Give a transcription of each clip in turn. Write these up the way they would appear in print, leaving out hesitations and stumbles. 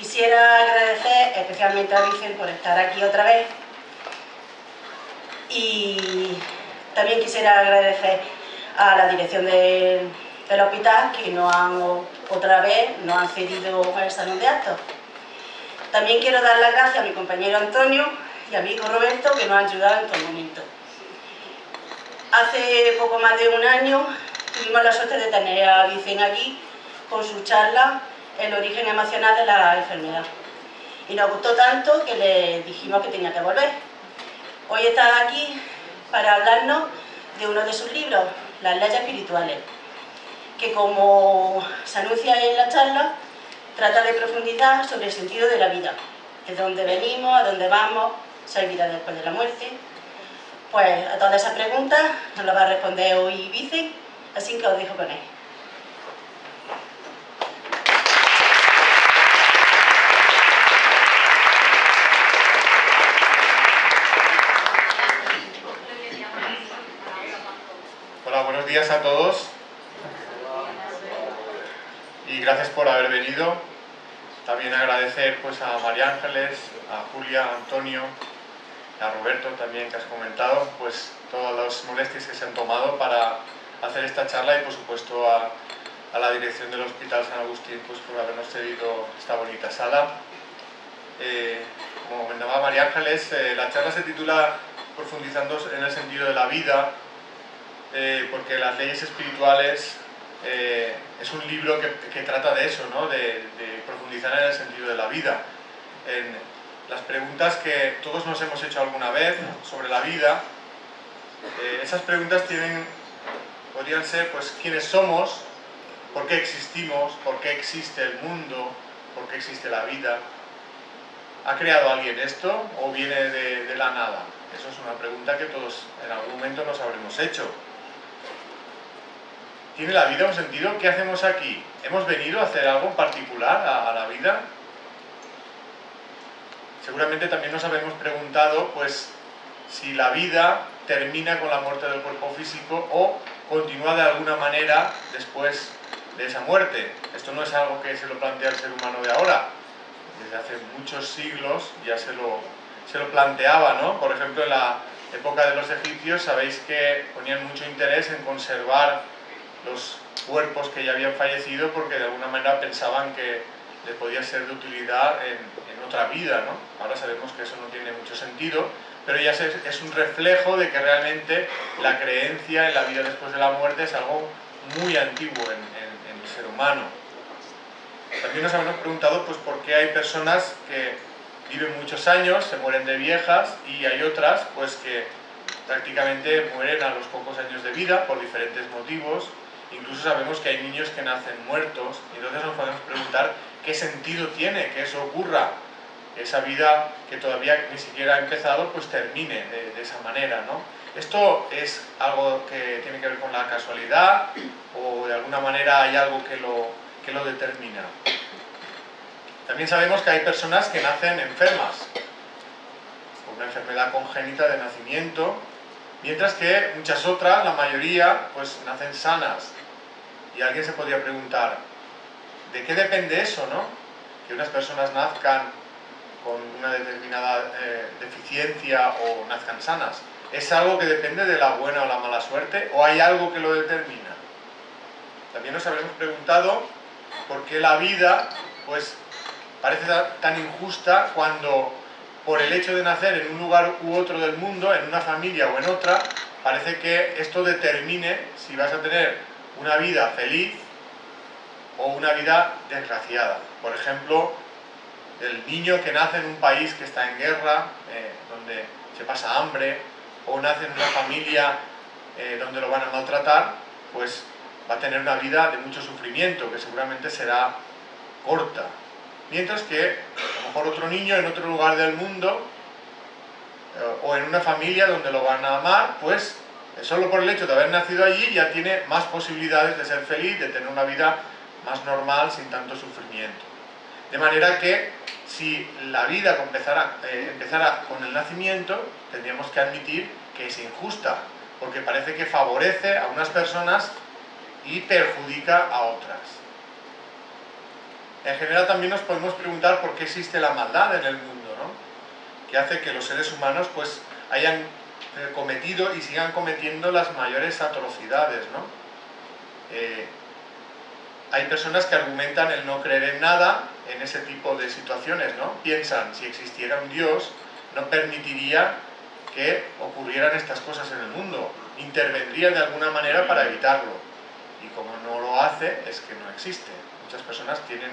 Quisiera agradecer especialmente a Vicente por estar aquí otra vez y también quisiera agradecer a la dirección del hospital que otra vez nos han cedido el salón de actos. También quiero dar las gracias a mi compañero Antonio y a mi hijo Roberto que nos han ayudado en todo momento. Hace poco más de un año tuvimos la suerte de tener a Vicente aquí con su charla El origen emocional de la enfermedad. Y nos gustó tanto que le dijimos que tenía que volver. Hoy está aquí para hablarnos de uno de sus libros, Las leyes espirituales, que como se anuncia en la charla, trata de profundizar sobre el sentido de la vida, de dónde venimos, a dónde vamos, si hay vida después de la muerte. Pues a todas esas preguntas nos las va a responder hoy Vicente, así que os dejo con él. Hola, buenos días a todos y gracias por haber venido. También agradecer pues, a María Ángeles, a Julia, a Antonio, a Roberto también que has comentado, pues todas las molestias que se han tomado para hacer esta charla y por supuesto a la dirección del Hospital San Agustín pues, por habernos cedido esta bonita sala. Como comentaba María Ángeles, la charla se titula Profundizando en el sentido de la vida, porque las leyes espirituales es un libro que trata de eso, ¿no? de profundizar en el sentido de la vida, en las preguntas que todos nos hemos hecho alguna vez sobre la vida. Esas preguntas podrían ser pues quiénes somos, por qué existimos, por qué existe el mundo, por qué existe la vida. ¿Ha creado alguien esto o viene de la nada? Eso es una pregunta que todos en algún momento nos habremos hecho. ¿Tiene la vida un sentido? ¿Qué hacemos aquí? ¿Hemos venido a hacer algo en particular a la vida? Seguramente también nos habremos preguntado pues, si la vida termina con la muerte del cuerpo físico o continúa de alguna manera después de esa muerte. Esto no es algo que se lo plantea el ser humano de ahora. Desde hace muchos siglos ya se lo planteaba, ¿no? Por ejemplo, en la época de los egipcios sabéis que ponían mucho interés en conservar los cuerpos que ya habían fallecido porque de alguna manera pensaban que le podía ser de utilidad en otra vida, ¿no? Ahora sabemos que eso no tiene mucho sentido, pero ya es un reflejo de que realmente la creencia en la vida después de la muerte es algo muy antiguo en el ser humano. También nos hemos preguntado pues, por qué hay personas que viven muchos años, se mueren de viejas, y hay otras pues, que prácticamente mueren a los pocos años de vida por diferentes motivos. Incluso sabemos que hay niños que nacen muertos, y entonces nos podemos preguntar qué sentido tiene que eso ocurra, que esa vida que todavía ni siquiera ha empezado, pues termine de esa manera, ¿no? ¿Esto es algo que tiene que ver con la casualidad o de alguna manera hay algo que lo determina? También sabemos que hay personas que nacen enfermas, con una enfermedad congénita de nacimiento, mientras que muchas otras, la mayoría, pues nacen sanas. Y alguien se podría preguntar, ¿de qué depende eso, no? Que unas personas nazcan con una determinada deficiencia o nazcan sanas. ¿Es algo que depende de la buena o la mala suerte o hay algo que lo determina? También nos habremos preguntado por qué la vida pues, parece tan injusta cuando por el hecho de nacer en un lugar u otro del mundo, en una familia o en otra, parece que esto determine si vas a tener una vida feliz o una vida desgraciada. Por ejemplo, el niño que nace en un país que está en guerra, donde se pasa hambre, o nace en una familia donde lo van a maltratar, pues va a tener una vida de mucho sufrimiento, que seguramente será corta. Mientras que, a lo mejor otro niño en otro lugar del mundo, o en una familia donde lo van a amar, pues solo por el hecho de haber nacido allí ya tiene más posibilidades de ser feliz, de tener una vida más normal, sin tanto sufrimiento. De manera que, si la vida empezara con el nacimiento, tendríamos que admitir que es injusta, porque parece que favorece a unas personas y perjudica a otras. En general también nos podemos preguntar por qué existe la maldad en el mundo, ¿no? Que hace que los seres humanos pues hayan cometido y sigan cometiendo las mayores atrocidades, ¿no? Hay personas que argumentan el no creer en nada en ese tipo de situaciones, ¿no? Piensan, si existiera un Dios, no permitiría que ocurrieran estas cosas en el mundo, intervendría de alguna manera para evitarlo, y como no lo hace, es que no existe. Muchas personas tienen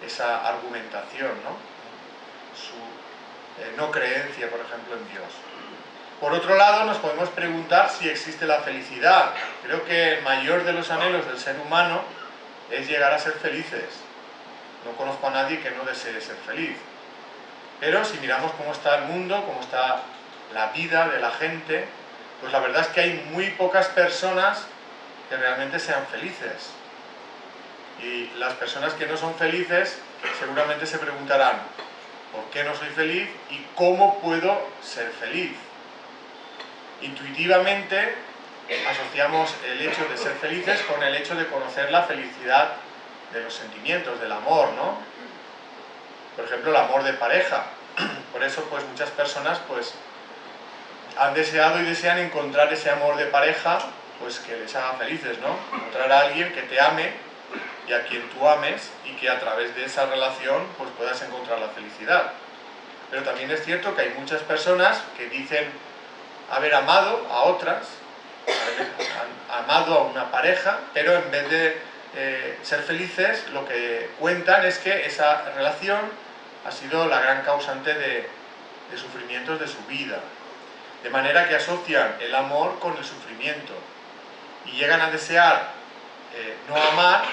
esa argumentación, ¿no? Su no creencia, por ejemplo, en Dios. Por otro lado, nos podemos preguntar si existe la felicidad. Creo que el mayor de los anhelos del ser humano es llegar a ser felices. No conozco a nadie que no desee ser feliz. Pero si miramos cómo está el mundo, cómo está la vida de la gente, pues la verdad es que hay muy pocas personas que realmente sean felices. Y las personas que no son felices seguramente se preguntarán, ¿por qué no soy feliz y cómo puedo ser feliz? Intuitivamente asociamos el hecho de ser felices con el hecho de conocer la felicidad de los sentimientos, del amor, ¿no? Por ejemplo, el amor de pareja. Por eso, pues muchas personas pues han deseado y desean encontrar ese amor de pareja, pues que les haga felices, ¿no? Encontrar a alguien que te ame y a quien tú ames y que a través de esa relación pues puedas encontrar la felicidad. Pero también es cierto que hay muchas personas que dicen haber amado a otras, han amado a una pareja, pero en vez de ser felices, lo que cuentan es que esa relación ha sido la gran causante de sufrimientos de su vida. De manera que asocian el amor con el sufrimiento y llegan a desear no amar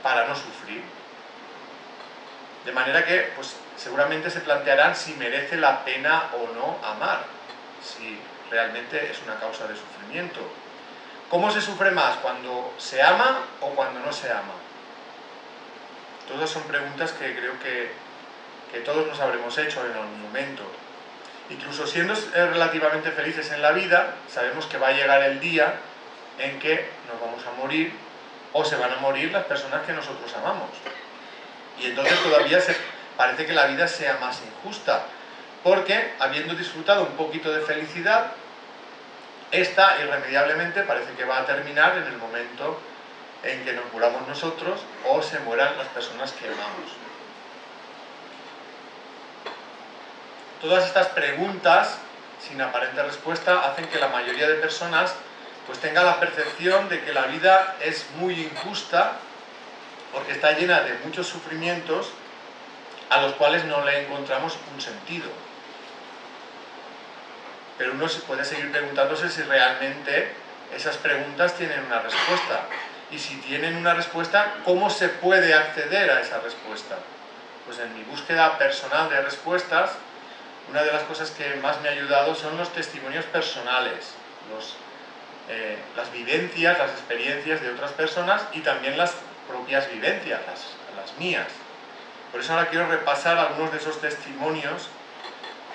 para no sufrir. De manera que pues, seguramente se plantearán si merece la pena o no amar, si realmente es una causa de sufrimiento. ¿Cómo se sufre más? ¿Cuando se ama o cuando no se ama? Todas son preguntas que creo que todos nos habremos hecho en algún momento. Incluso siendo relativamente felices en la vida, sabemos que va a llegar el día en que nos vamos a morir o se van a morir las personas que nosotros amamos. Y entonces todavía parece que la vida sea más injusta, porque habiendo disfrutado un poquito de felicidad, esta irremediablemente parece que va a terminar en el momento en que nos muramos nosotros o se mueran las personas que amamos. Todas estas preguntas, sin aparente respuesta, hacen que la mayoría de personas pues tenga la percepción de que la vida es muy injusta porque está llena de muchos sufrimientos a los cuales no le encontramos un sentido. Pero uno se puede seguir preguntándose si realmente esas preguntas tienen una respuesta. Y si tienen una respuesta, ¿cómo se puede acceder a esa respuesta? Pues en mi búsqueda personal de respuestas, una de las cosas que más me ha ayudado son los testimonios personales, las vivencias, las experiencias de otras personas y también las propias vivencias, las mías. Por eso ahora quiero repasar algunos de esos testimonios,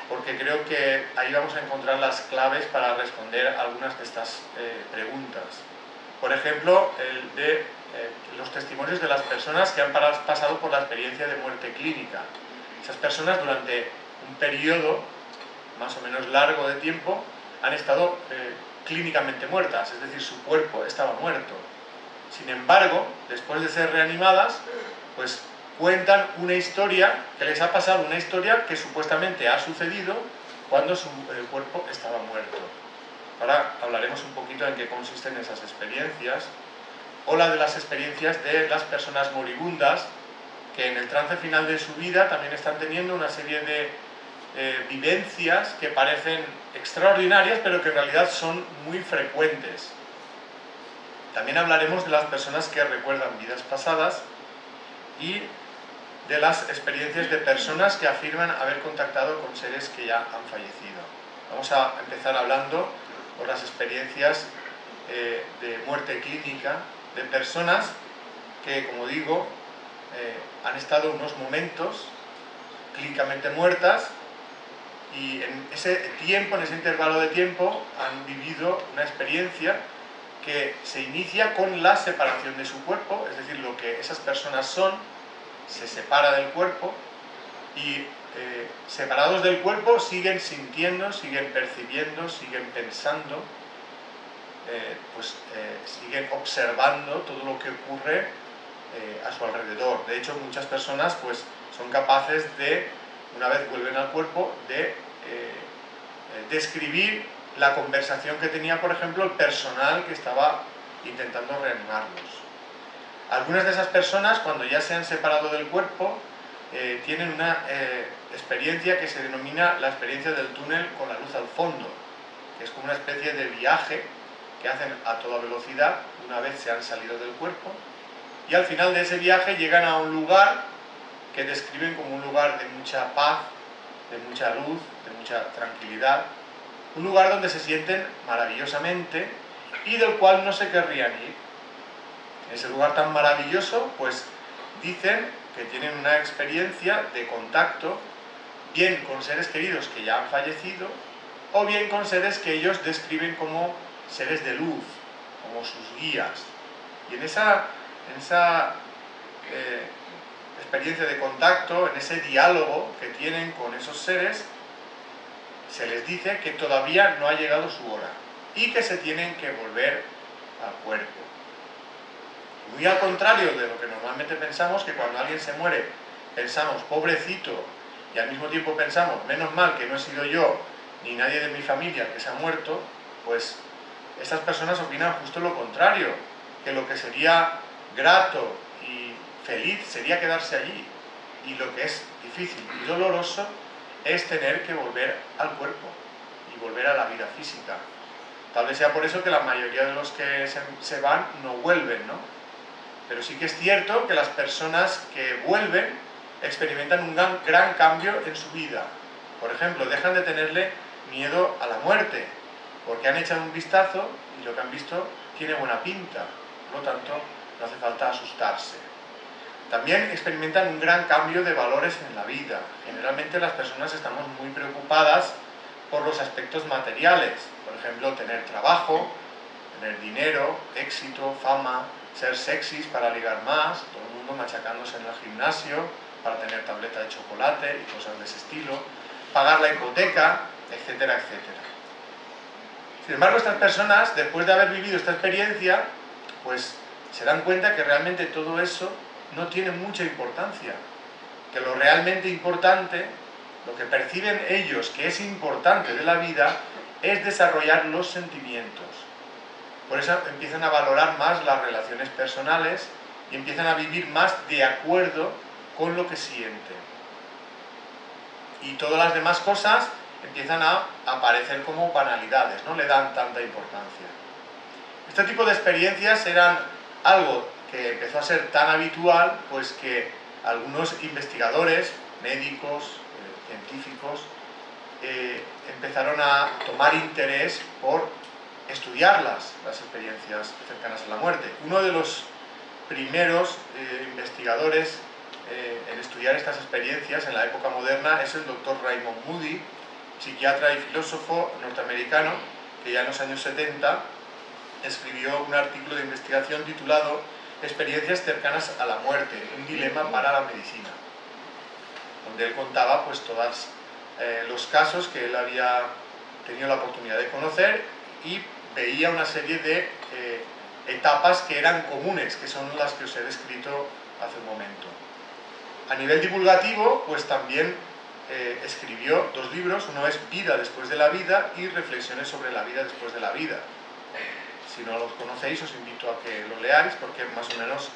porque creo que ahí vamos a encontrar las claves para responder algunas de estas preguntas. Por ejemplo, el de los testimonios de las personas que han pasado por la experiencia de muerte clínica. Esas personas durante un periodo más o menos largo de tiempo han estado clínicamente muertas, es decir, su cuerpo estaba muerto. Sin embargo, después de ser reanimadas, pues cuentan una historia que les ha pasado, una historia que supuestamente ha sucedido cuando su cuerpo estaba muerto. Ahora hablaremos un poquito en qué consisten esas experiencias, o la de las experiencias de las personas moribundas, que en el trance final de su vida también están teniendo una serie de vivencias que parecen extraordinarias, pero que en realidad son muy frecuentes. También hablaremos de las personas que recuerdan vidas pasadas y de las experiencias de personas que afirman haber contactado con seres que ya han fallecido. Vamos a empezar hablando por las experiencias de muerte clínica de personas que, como digo, han estado unos momentos clínicamente muertas y en ese tiempo, en ese intervalo de tiempo, han vivido una experiencia que se inicia con la separación de su cuerpo, es decir, lo que esas personas son, se separa del cuerpo y separados del cuerpo siguen sintiendo, siguen percibiendo, siguen pensando, siguen observando todo lo que ocurre a su alrededor. De hecho, muchas personas pues, son capaces de, una vez vuelven al cuerpo, de describir la conversación que tenía, por ejemplo, el personal que estaba intentando reanimarlos. Algunas de esas personas, cuando ya se han separado del cuerpo, tienen una experiencia que se denomina la experiencia del túnel con la luz al fondo, que es como una especie de viaje que hacen a toda velocidad una vez se han salido del cuerpo, y al final de ese viaje llegan a un lugar que describen como un lugar de mucha paz, de mucha luz, de mucha tranquilidad, un lugar donde se sienten maravillosamente y del cual no se querrían ir. En ese lugar tan maravilloso, pues dicen que tienen una experiencia de contacto, bien con seres queridos que ya han fallecido, o bien con seres que ellos describen como seres de luz, como sus guías. Y en esa experiencia de contacto, en ese diálogo que tienen con esos seres, se les dice que todavía no ha llegado su hora y que se tienen que volver al cuerpo. Muy al contrario de lo que normalmente pensamos, que cuando alguien se muere pensamos, pobrecito, y al mismo tiempo pensamos, menos mal que no he sido yo ni nadie de mi familia que se ha muerto, pues estas personas opinan justo lo contrario, que lo que sería grato y feliz sería quedarse allí, y lo que es difícil y doloroso es tener que volver al cuerpo y volver a la vida física. Tal vez sea por eso que la mayoría de los que se van no vuelven, ¿no? Pero sí que es cierto que las personas que vuelven experimentan un gran cambio en su vida. Por ejemplo, dejan de tenerle miedo a la muerte, porque han echado un vistazo y lo que han visto tiene buena pinta, por lo tanto no hace falta asustarse. También experimentan un gran cambio de valores en la vida. Generalmente las personas estamos muy preocupadas por los aspectos materiales, por ejemplo, tener trabajo, tener dinero, éxito, fama, ser sexys para ligar más, todo el mundo machacándose en el gimnasio para tener tableta de chocolate y cosas de ese estilo, pagar la hipoteca, etcétera, etcétera. Sin embargo, estas personas, después de haber vivido esta experiencia, pues se dan cuenta que realmente todo eso no tiene mucha importancia, que lo realmente importante, lo que perciben ellos que es importante de la vida, es desarrollar los sentimientos. Por eso empiezan a valorar más las relaciones personales y empiezan a vivir más de acuerdo con lo que sienten. Y todas las demás cosas empiezan a aparecer como banalidades, no le dan tanta importancia. Este tipo de experiencias eran algo que empezó a ser tan habitual, pues que algunos investigadores, médicos, científicos, empezaron a tomar interés por estudiar las experiencias cercanas a la muerte. Uno de los primeros investigadores en estudiar estas experiencias en la época moderna es el doctor Raymond Moody, psiquiatra y filósofo norteamericano, que ya en los años 70 escribió un artículo de investigación titulado Experiencias cercanas a la muerte, un dilema para la medicina, donde él contaba pues todos los casos que él había tenido la oportunidad de conocer y veía una serie de etapas que eran comunes, que son las que os he descrito hace un momento. A nivel divulgativo, pues también escribió 2 libros, uno es Vida después de la vida y Reflexiones sobre la vida después de la vida. Si no los conocéis, os invito a que lo leáis porque más o menos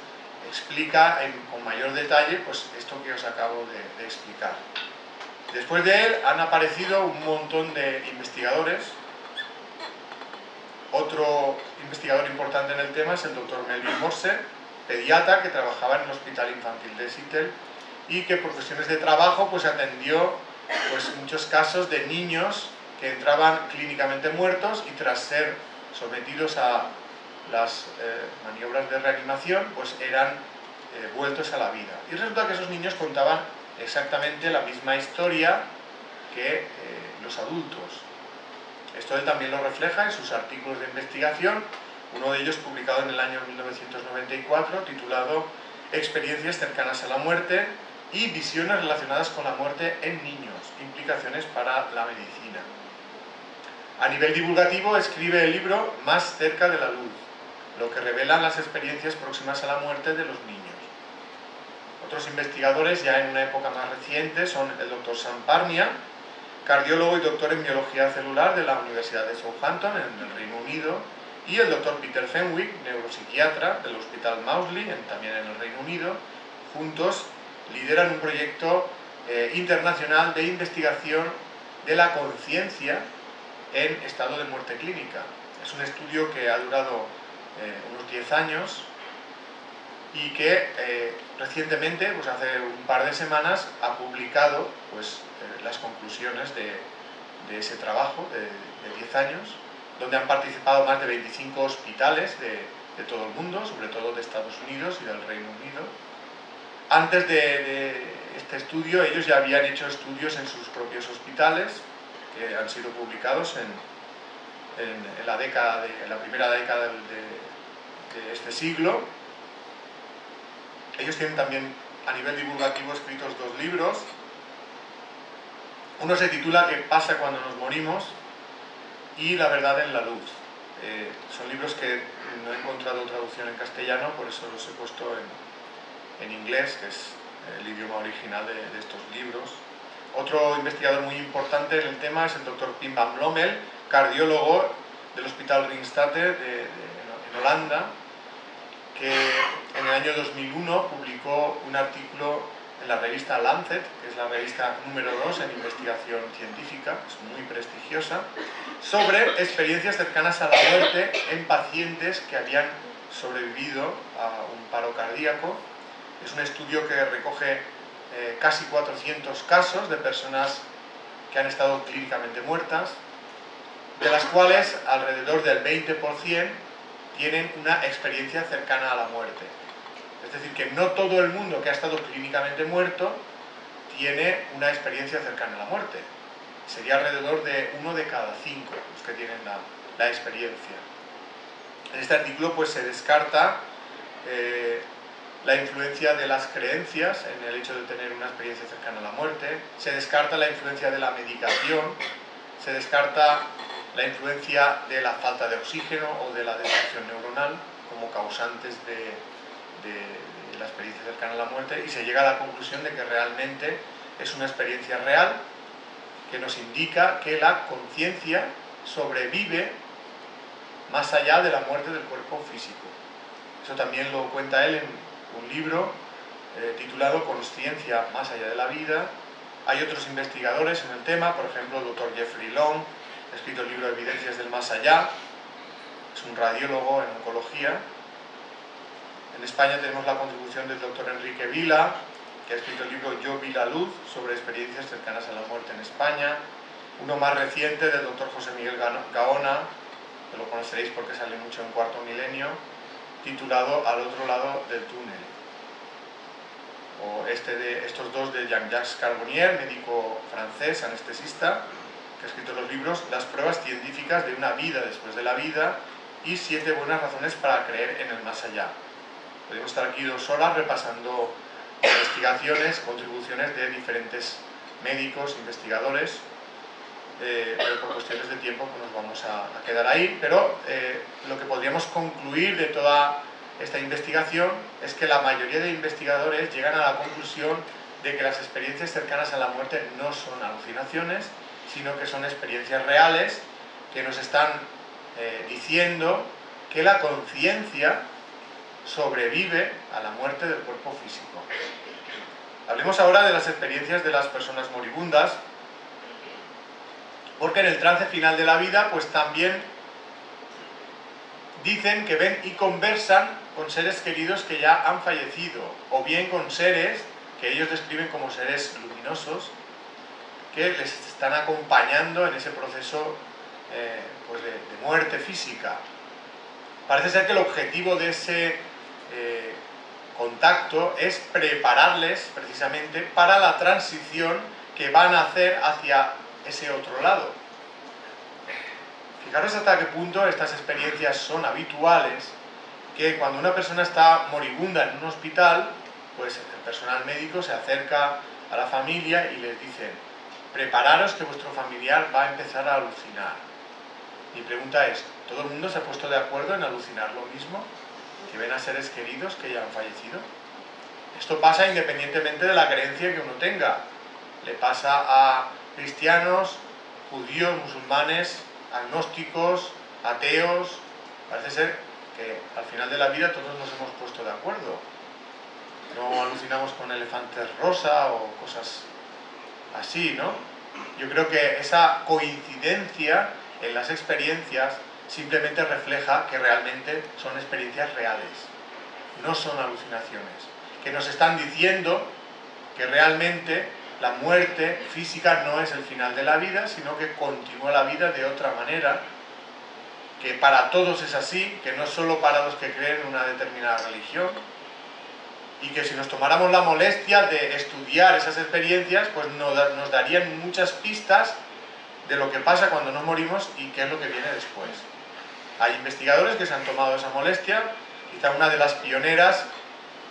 explica con mayor detalle pues, esto que os acabo de explicar. Después de él han aparecido un montón de investigadores. Otro investigador importante en el tema es el doctor Melvin Morse, pediatra que trabajaba en el Hospital Infantil de Seattle y que por cuestiones de trabajo pues, atendió pues, muchos casos de niños que entraban clínicamente muertos y tras ser sometidos a las maniobras de reanimación, pues eran vueltos a la vida. Y resulta que esos niños contaban exactamente la misma historia que los adultos. Esto él también lo refleja en sus artículos de investigación, uno de ellos publicado en el año 1994, titulado experiencias cercanas a la muerte y visiones relacionadas con la muerte en niños, implicaciones para la medicina. A nivel divulgativo escribe el libro Más cerca de la luz, lo que revelan las experiencias próximas a la muerte de los niños. Otros investigadores ya en una época más reciente son el Dr. Sam Parnia, cardiólogo y doctor en biología celular de la Universidad de Southampton en el Reino Unido, y el Dr. Peter Fenwick, neuropsiquiatra del Hospital Maudsley, también en el Reino Unido. Juntos lideran un proyecto internacional de investigación de la conciencia en estado de muerte clínica. Es un estudio que ha durado unos 10 años y que recientemente, pues hace un par de semanas, ha publicado pues, las conclusiones de ese trabajo de 10 años, donde han participado más de 25 hospitales de todo el mundo, sobre todo de Estados Unidos y del Reino Unido. Antes de este estudio, ellos ya habían hecho estudios en sus propios hospitales, que han sido publicados en la primera década de este siglo. Ellos tienen también, a nivel divulgativo, escritos 2 libros. Uno se titula ¿Qué pasa cuando nos morimos? Y La verdad en la luz. Son libros que no he encontrado traducción en castellano, por eso los he puesto en inglés, que es el idioma original de estos libros. Otro investigador muy importante en el tema es el Dr. Pim van Lommel, cardiólogo del Hospital Ringstade en Holanda, que en el año 2001 publicó un artículo en la revista Lancet, que es la revista número 2 en investigación científica, es muy prestigiosa, sobre experiencias cercanas a la muerte en pacientes que habían sobrevivido a un paro cardíaco. Es un estudio que recoge casi 400 casos de personas que han estado clínicamente muertas, de las cuales alrededor del 20% tienen una experiencia cercana a la muerte. Es decir, que no todo el mundo que ha estado clínicamente muerto tiene una experiencia cercana a la muerte. Sería alrededor de 1 de cada 5 los que tienen la experiencia. En este artículo pues, se descarta la influencia de las creencias en el hecho de tener una experiencia cercana a la muerte, se descarta la influencia de la medicación, se descarta la influencia de la falta de oxígeno o de la destrucción neuronal como causantes de la experiencia cercana a la muerte, y se llega a la conclusión de que realmente es una experiencia real que nos indica que la conciencia sobrevive más allá de la muerte del cuerpo físico. Eso también lo cuenta él en un libro titulado Consciencia más allá de la vida. Hay otros investigadores en el tema, por ejemplo el Dr. Jeffrey Long, ha escrito el libro Evidencias del más allá, es un radiólogo en oncología. En España tenemos la contribución del Dr. Enrique Vila, que ha escrito el libro Yo vi la luz, sobre experiencias cercanas a la muerte en España. Uno más reciente del Dr. José Miguel Gaona, que lo conoceréis porque sale mucho en Cuarto Milenio, titulado Al otro lado del túnel. O estos dos de Jean-Jacques Carbonnier, médico francés, anestesista, que ha escrito los libros Las pruebas científicas de una vida después de la vida y 7 buenas razones para creer en el más allá. Podemos estar aquí 2 horas repasando investigaciones, contribuciones de diferentes médicos, investigadores, pero por cuestiones de tiempo pues nos vamos a quedar ahí. Pero lo que podríamos concluir de toda esta investigación es que la mayoría de investigadores llegan a la conclusión de que las experiencias cercanas a la muerte no son alucinaciones, sino que son experiencias reales que nos están diciendo que la conciencia sobrevive a la muerte del cuerpo físico. Hablemos ahora de las experiencias de las personas moribundas, porque en el trance final de la vida pues también dicen que ven y conversan con seres queridos que ya han fallecido, o bien con seres que ellos describen como seres luminosos que les están acompañando en ese proceso pues de muerte física. Parece ser que el objetivo de ese contacto es prepararles precisamente para la transición que van a hacer hacia ese otro lado. Fijaros hasta qué punto estas experiencias son habituales, que cuando una persona está moribunda en un hospital, pues el personal médico se acerca a la familia y les dice: prepararos que vuestro familiar va a empezar a alucinar. Mi pregunta es, ¿todo el mundo se ha puesto de acuerdo en alucinar lo mismo? ¿Que ven a seres queridos que ya han fallecido? Esto pasa independientemente de la creencia que uno tenga. Le pasa a cristianos, judíos, musulmanes, agnósticos, ateos. Parece ser que al final de la vida todos nos hemos puesto de acuerdo. No alucinamos con elefantes rosa o cosas así, ¿no? Yo creo que esa coincidencia en las experiencias simplemente refleja que realmente son experiencias reales, no son alucinaciones, que nos están diciendo que realmente la muerte física no es el final de la vida, sino que continúa la vida de otra manera, que para todos es así, que no es solo para los que creen en una determinada religión, y que si nos tomáramos la molestia de estudiar esas experiencias, pues nos darían muchas pistas de lo que pasa cuando nos morimos y qué es lo que viene después. Hay investigadores que se han tomado esa molestia, quizá una de las pioneras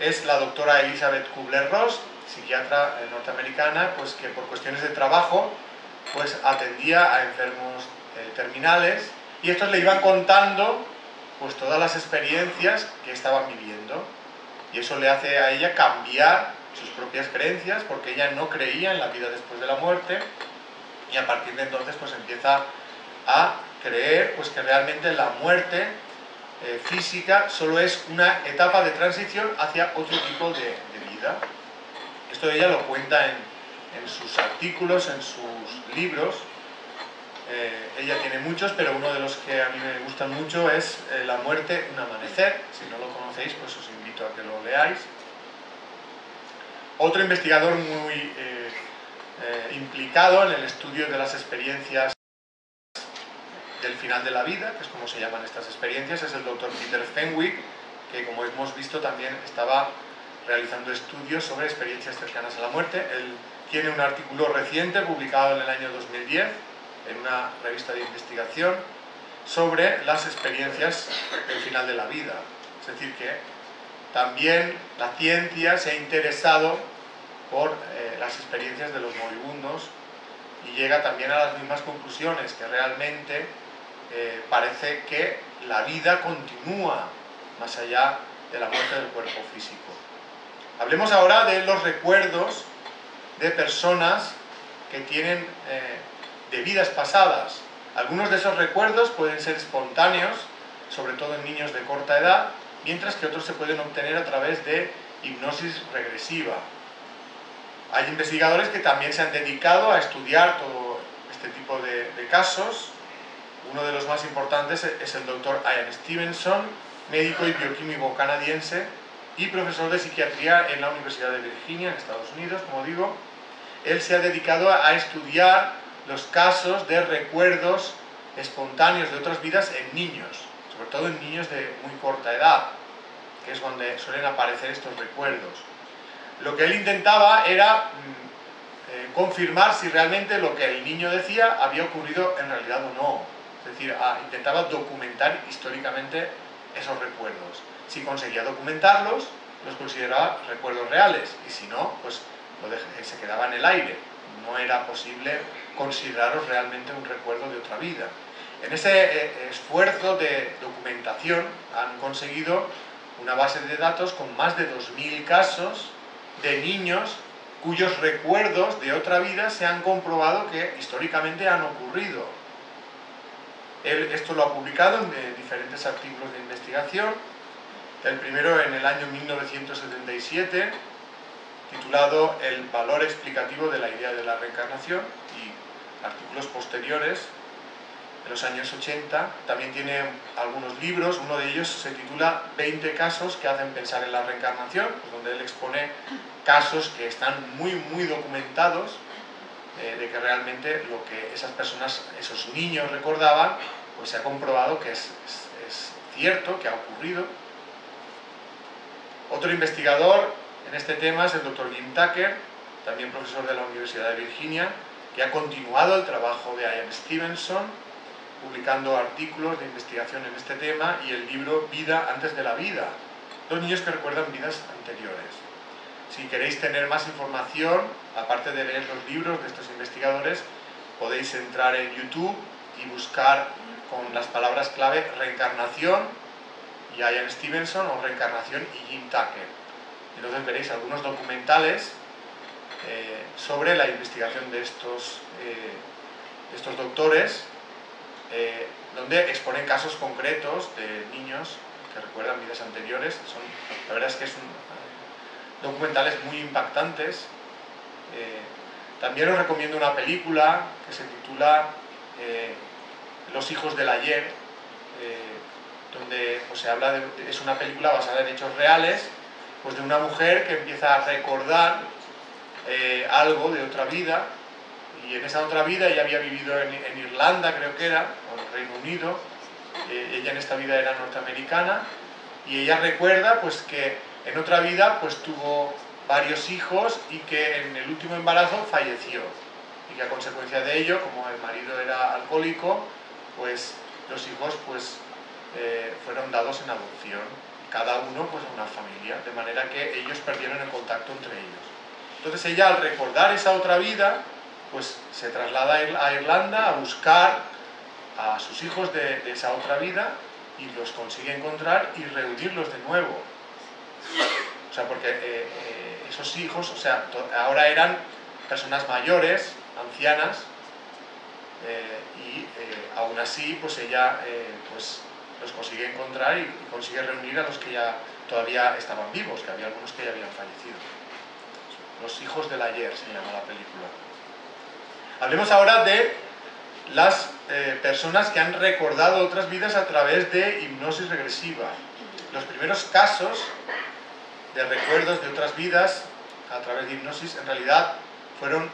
es la doctora Elizabeth Kubler-Ross, psiquiatra norteamericana, pues que por cuestiones de trabajo pues atendía a enfermos terminales, y estos le iban contando pues todas las experiencias que estaban viviendo, y eso le hace a ella cambiar sus propias creencias, porque ella no creía en la vida después de la muerte, y a partir de entonces pues empieza a creer pues que realmente la muerte física solo es una etapa de transición hacia otro tipo de vida. Esto ella lo cuenta en sus artículos, en sus libros. Ella tiene muchos, pero uno de los que a mí me gustan mucho es La muerte, un amanecer. Si no lo conocéis, pues os invito a que lo leáis. Otro investigador muy implicado en el estudio de las experiencias del final de la vida, que es como se llaman estas experiencias, es el doctor Peter Fenwick, que como hemos visto también estaba realizando estudios sobre experiencias cercanas a la muerte. Él tiene un artículo reciente publicado en el año 2010 en una revista de investigación sobre las experiencias del final de la vida. Es decir, que también la ciencia se ha interesado por las experiencias de los moribundos y llega también a las mismas conclusiones, que realmente parece que la vida continúa más allá de la muerte del cuerpo físico. Hablemos ahora de los recuerdos de personas que tienen de vidas pasadas. Algunos de esos recuerdos pueden ser espontáneos, sobre todo en niños de corta edad, mientras que otros se pueden obtener a través de hipnosis regresiva. Hay investigadores que también se han dedicado a estudiar todo este tipo de casos. Uno de los más importantes es el doctor Ian Stevenson, médico y bioquímico canadiense y profesor de psiquiatría en la Universidad de Virginia, en Estados Unidos, como digo. Él se ha dedicado a estudiar los casos de recuerdos espontáneos de otras vidas en niños, sobre todo en niños de muy corta edad, que es donde suelen aparecer estos recuerdos. Lo que él intentaba era confirmar si realmente lo que el niño decía había ocurrido en realidad o no. Es decir, intentaba documentar históricamente esos recuerdos. Si conseguía documentarlos, los consideraba recuerdos reales, y si no, pues se quedaba en el aire. No era posible considerarlos realmente un recuerdo de otra vida. En ese esfuerzo de documentación han conseguido una base de datos con más de 2000 casos de niños cuyos recuerdos de otra vida se han comprobado que históricamente han ocurrido. Él esto lo ha publicado en diferentes artículos de investigación. El primero en el año 1977, titulado El valor explicativo de la idea de la reencarnación, y artículos posteriores en los años 80. También tiene algunos libros, uno de ellos se titula 20 casos que hacen pensar en la reencarnación, pues donde él expone casos que están muy documentados, de que realmente lo que esas personas, esos niños recordaban, pues se ha comprobado que es cierto, que ha ocurrido. Otro investigador en este tema es el Dr. Jim Tucker, también profesor de la Universidad de Virginia, que ha continuado el trabajo de Ian Stevenson, publicando artículos de investigación en este tema y el libro Vida antes de la vida, dos niños que recuerdan vidas anteriores. Si queréis tener más información, aparte de leer los libros de estos investigadores, podéis entrar en YouTube y buscar con las palabras clave reencarnación, Ian Stevenson, o reencarnación y Jim Tucker. Entonces veréis algunos documentales sobre la investigación de estos doctores, donde exponen casos concretos de niños que recuerdan vidas anteriores. La verdad es que son documentales muy impactantes. También os recomiendo una película que se titula Los hijos del ayer, donde pues, se habla es una película basada en hechos reales, pues de una mujer que empieza a recordar algo de otra vida, y en esa otra vida ella había vivido en Irlanda, creo que era, o en Reino Unido. Ella en esta vida era norteamericana, y ella recuerda pues que en otra vida pues tuvo varios hijos y que en el último embarazo falleció, y que a consecuencia de ello, como el marido era alcohólico, pues los hijos pues fueron dados en adopción, cada uno pues a una familia, de manera que ellos perdieron el contacto entre ellos. Entonces ella, al recordar esa otra vida, pues se traslada a Irlanda a buscar a sus hijos de esa otra vida, y los consigue encontrar y reunirlos de nuevo. O sea, porque esos hijos, o sea, ahora eran personas mayores, ancianas, y aún así, pues ella pues los consigue encontrar y consigue reunir a los que ya todavía estaban vivos, que había algunos que ya habían fallecido. Los hijos del ayer se llama la película. Hablemos ahora de las personas que han recordado otras vidas a través de hipnosis regresiva. Los primeros casos de recuerdos de otras vidas a través de hipnosis en realidad fueron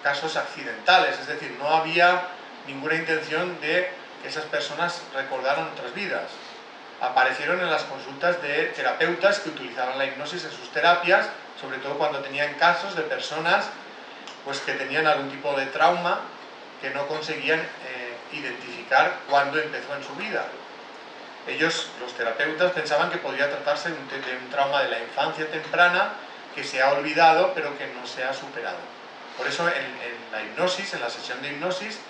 casos accidentales, es decir, no había ninguna intención de que esas personas recordaran otras vidas. Aparecieron en las consultas de terapeutas que utilizaban la hipnosis en sus terapias, sobre todo cuando tenían casos de personas pues, que tenían algún tipo de trauma que no conseguían identificar cuándo empezó en su vida. Ellos, los terapeutas, pensaban que podría tratarse de un trauma de la infancia temprana que se ha olvidado pero que no se ha superado. Por eso en la hipnosis, en la sesión de hipnosis,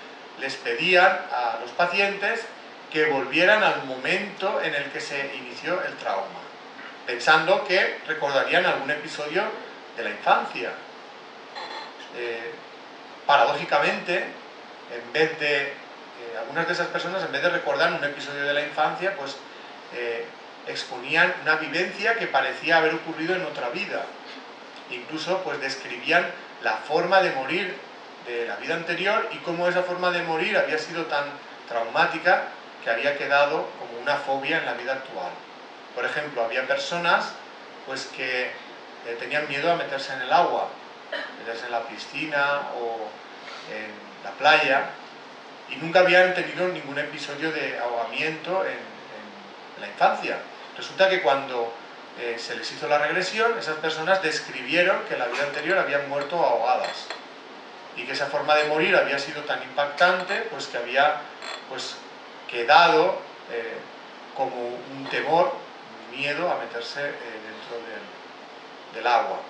les pedían a los pacientes que volvieran al momento en el que se inició el trauma, pensando que recordarían algún episodio de la infancia. Paradójicamente, en vez de algunas de esas personas, en vez de recordar un episodio de la infancia, pues exponían una vivencia que parecía haber ocurrido en otra vida. Incluso pues describían la forma de morir de la vida anterior y cómo esa forma de morir había sido tan traumática que había quedado como una fobia en la vida actual. Por ejemplo, había personas pues que tenían miedo a meterse en el agua, meterse en la piscina o en la playa, y nunca habían tenido ningún episodio de ahogamiento en la infancia. Resulta que cuando se les hizo la regresión, esas personas describieron que en la vida anterior habían muerto ahogadas, y que esa forma de morir había sido tan impactante pues que había pues quedado como un temor, un miedo a meterse dentro del agua.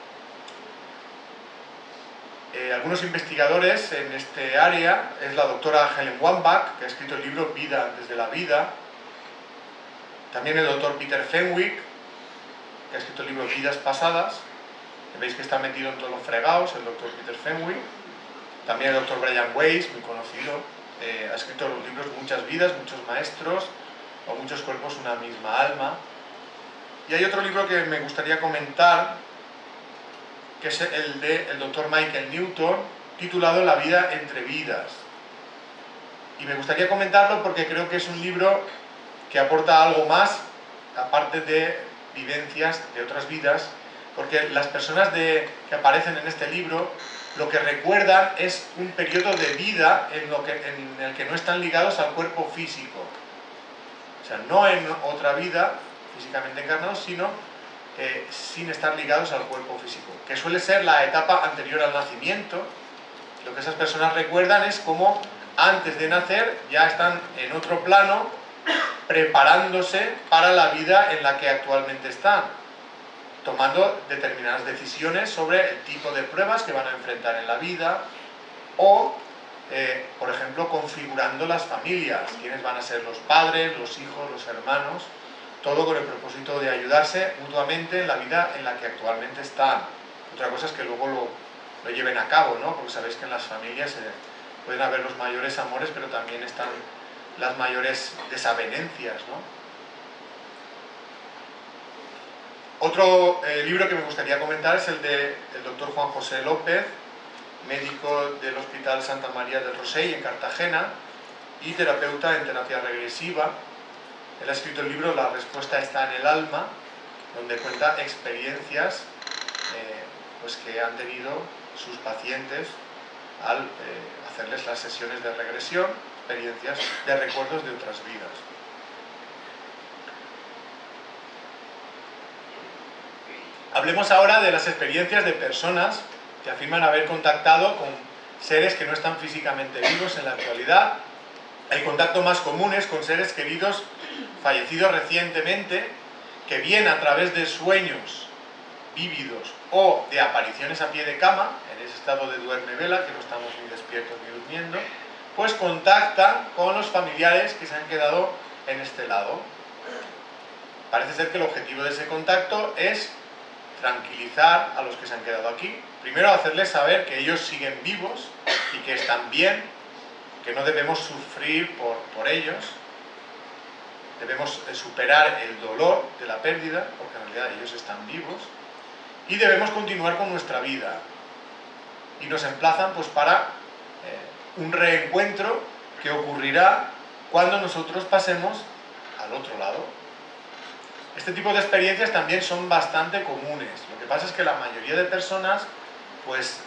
Algunos investigadores en este área es la doctora Helen Wambach, que ha escrito el libro Vida antes de la vida. También el doctor Peter Fenwick, que ha escrito el libro Vidas pasadas. Veis que está metido en todos los fregados, el doctor Peter Fenwick. También el doctor Brian Weiss, muy conocido, ha escrito los libros Muchas vidas, muchos maestros, o Muchos cuerpos, una misma alma. Y hay otro libro que me gustaría comentar, que es el del doctor Michael Newton, titulado La vida entre vidas. Y me gustaría comentarlo porque creo que es un libro que aporta algo más, aparte de vivencias de otras vidas, porque las personas que aparecen en este libro lo que recuerdan es un periodo de vida en el que no están ligados al cuerpo físico. O sea, no en otra vida físicamente encarnados, sino sin estar ligados al cuerpo físico, que suele ser la etapa anterior al nacimiento. Lo que esas personas recuerdan es cómo antes de nacer ya están en otro plano preparándose para la vida en la que actualmente están. tomando determinadas decisiones sobre el tipo de pruebas que van a enfrentar en la vida o, por ejemplo, configurando las familias, quiénes van a ser los padres, los hijos, los hermanos, todo con el propósito de ayudarse mutuamente en la vida en la que actualmente están. Otra cosa es que luego lo lleven a cabo, ¿no? Porque sabéis que en las familias pueden haber los mayores amores, pero también están las mayores desavenencias, ¿no? Otro libro que me gustaría comentar es el del doctor Juan José López, médico del Hospital Santa María del Rosell en Cartagena y terapeuta en terapia regresiva. Él ha escrito el libro La respuesta está en el alma, donde cuenta experiencias pues que han tenido sus pacientes al hacerles las sesiones de regresión, experiencias de recuerdos de otras vidas. Hablemos ahora de las experiencias de personas que afirman haber contactado con seres que no están físicamente vivos en la actualidad. El contacto más común es con seres queridos fallecidos recientemente, que bien a través de sueños vívidos o de apariciones a pie de cama, en ese estado de duerme-vela, que no estamos ni despiertos ni durmiendo, pues contactan con los familiares que se han quedado en este lado. Parece ser que el objetivo de ese contacto es tranquilizar a los que se han quedado aquí. Primero, hacerles saber que ellos siguen vivos y que están bien, que no debemos sufrir por ellos, debemos superar el dolor de la pérdida, porque en realidad ellos están vivos, y debemos continuar con nuestra vida. Y nos emplazan pues para un reencuentro que ocurrirá cuando nosotros pasemos al otro lado. Este tipo de experiencias también son bastante comunes. Lo que pasa es que la mayoría de personas pues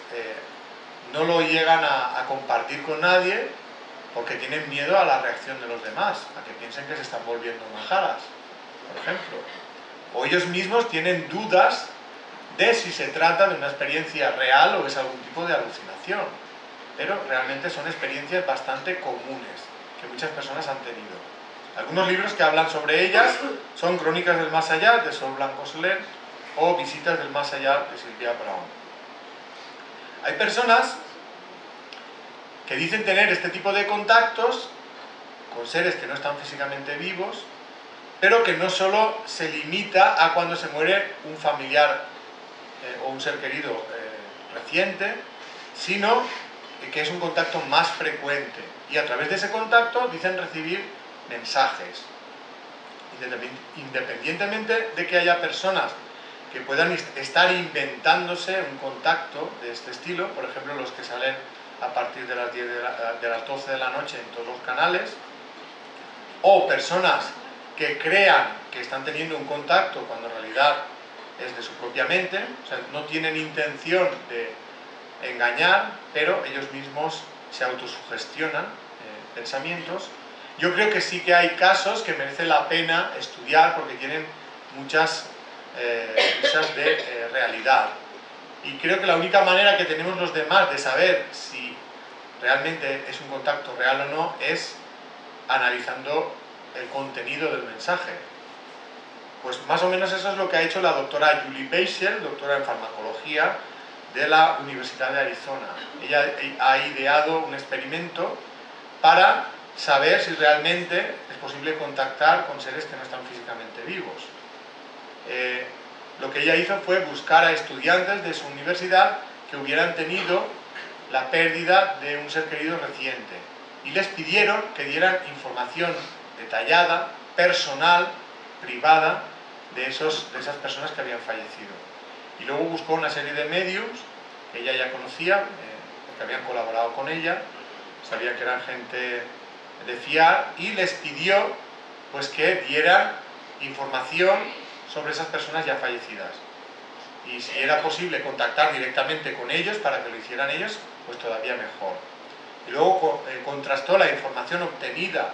no lo llegan a compartir con nadie porque tienen miedo a la reacción de los demás, a que piensen que se están volviendo majaras, por ejemplo. O ellos mismos tienen dudas de si se trata de una experiencia real o es algún tipo de alucinación. Pero realmente son experiencias bastante comunes que muchas personas han tenido. Algunos libros que hablan sobre ellas son Crónicas del Más Allá, de Sol Blanco Soler, o Visitas del Más Allá, de Sylvia Browne. Hay personas que dicen tener este tipo de contactos con seres que no están físicamente vivos, pero que no solo se limita a cuando se muere un familiar o un ser querido reciente, sino que es un contacto más frecuente. Y a través de ese contacto dicen recibir mensajes. Independientemente de que haya personas que puedan estar inventándose un contacto de este estilo, por ejemplo los que salen a partir de las 12 de la noche en todos los canales, o personas que crean que están teniendo un contacto cuando en realidad es de su propia mente, o sea, no tienen intención de engañar, pero ellos mismos se autosugestionan pensamientos. Yo creo que sí que hay casos que merece la pena estudiar porque tienen muchas visas de realidad. Y creo que la única manera que tenemos los demás de saber si realmente es un contacto real o no es analizando el contenido del mensaje. Pues más o menos eso es lo que ha hecho la doctora Julie Beisel, doctora en farmacología de la Universidad de Arizona. Ella ha ideado un experimento para saber si realmente es posible contactar con seres que no están físicamente vivos. Lo que ella hizo fue buscar a estudiantes de su universidad que hubieran tenido la pérdida de un ser querido reciente y les pidieron que dieran información detallada, personal, privada de esas personas que habían fallecido. Y luego buscó una serie de mediums que ella ya conocía, porque habían colaborado con ella, sabía que eran gente de fiar, y les pidió pues que dieran información sobre esas personas ya fallecidas. Y si era posible contactar directamente con ellos para que lo hicieran ellos, pues todavía mejor. Y luego contrastó la información obtenida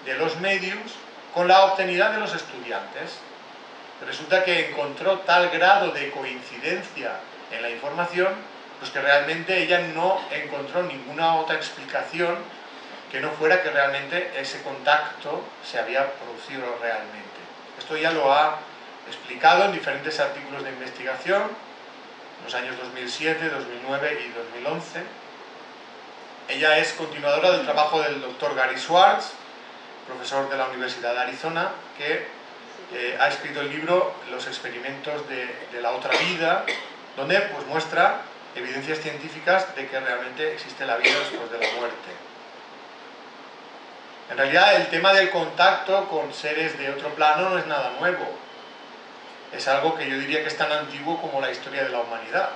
de los mediums con la obtenida de los estudiantes. Resulta que encontró tal grado de coincidencia en la información, pues que realmente ella no encontró ninguna otra explicación que no fuera que realmente ese contacto se había producido realmente. Esto ya lo ha explicado en diferentes artículos de investigación, en los años 2007, 2009 y 2011. Ella es continuadora del trabajo del Dr. Gary Schwartz, profesor de la Universidad de Arizona, que ha escrito el libro Los experimentos de la otra vida, donde pues, muestra evidencias científicas de que realmente existe la vida después de la muerte. En realidad el tema del contacto con seres de otro plano no es nada nuevo. Es algo que yo diría que es tan antiguo como la historia de la humanidad.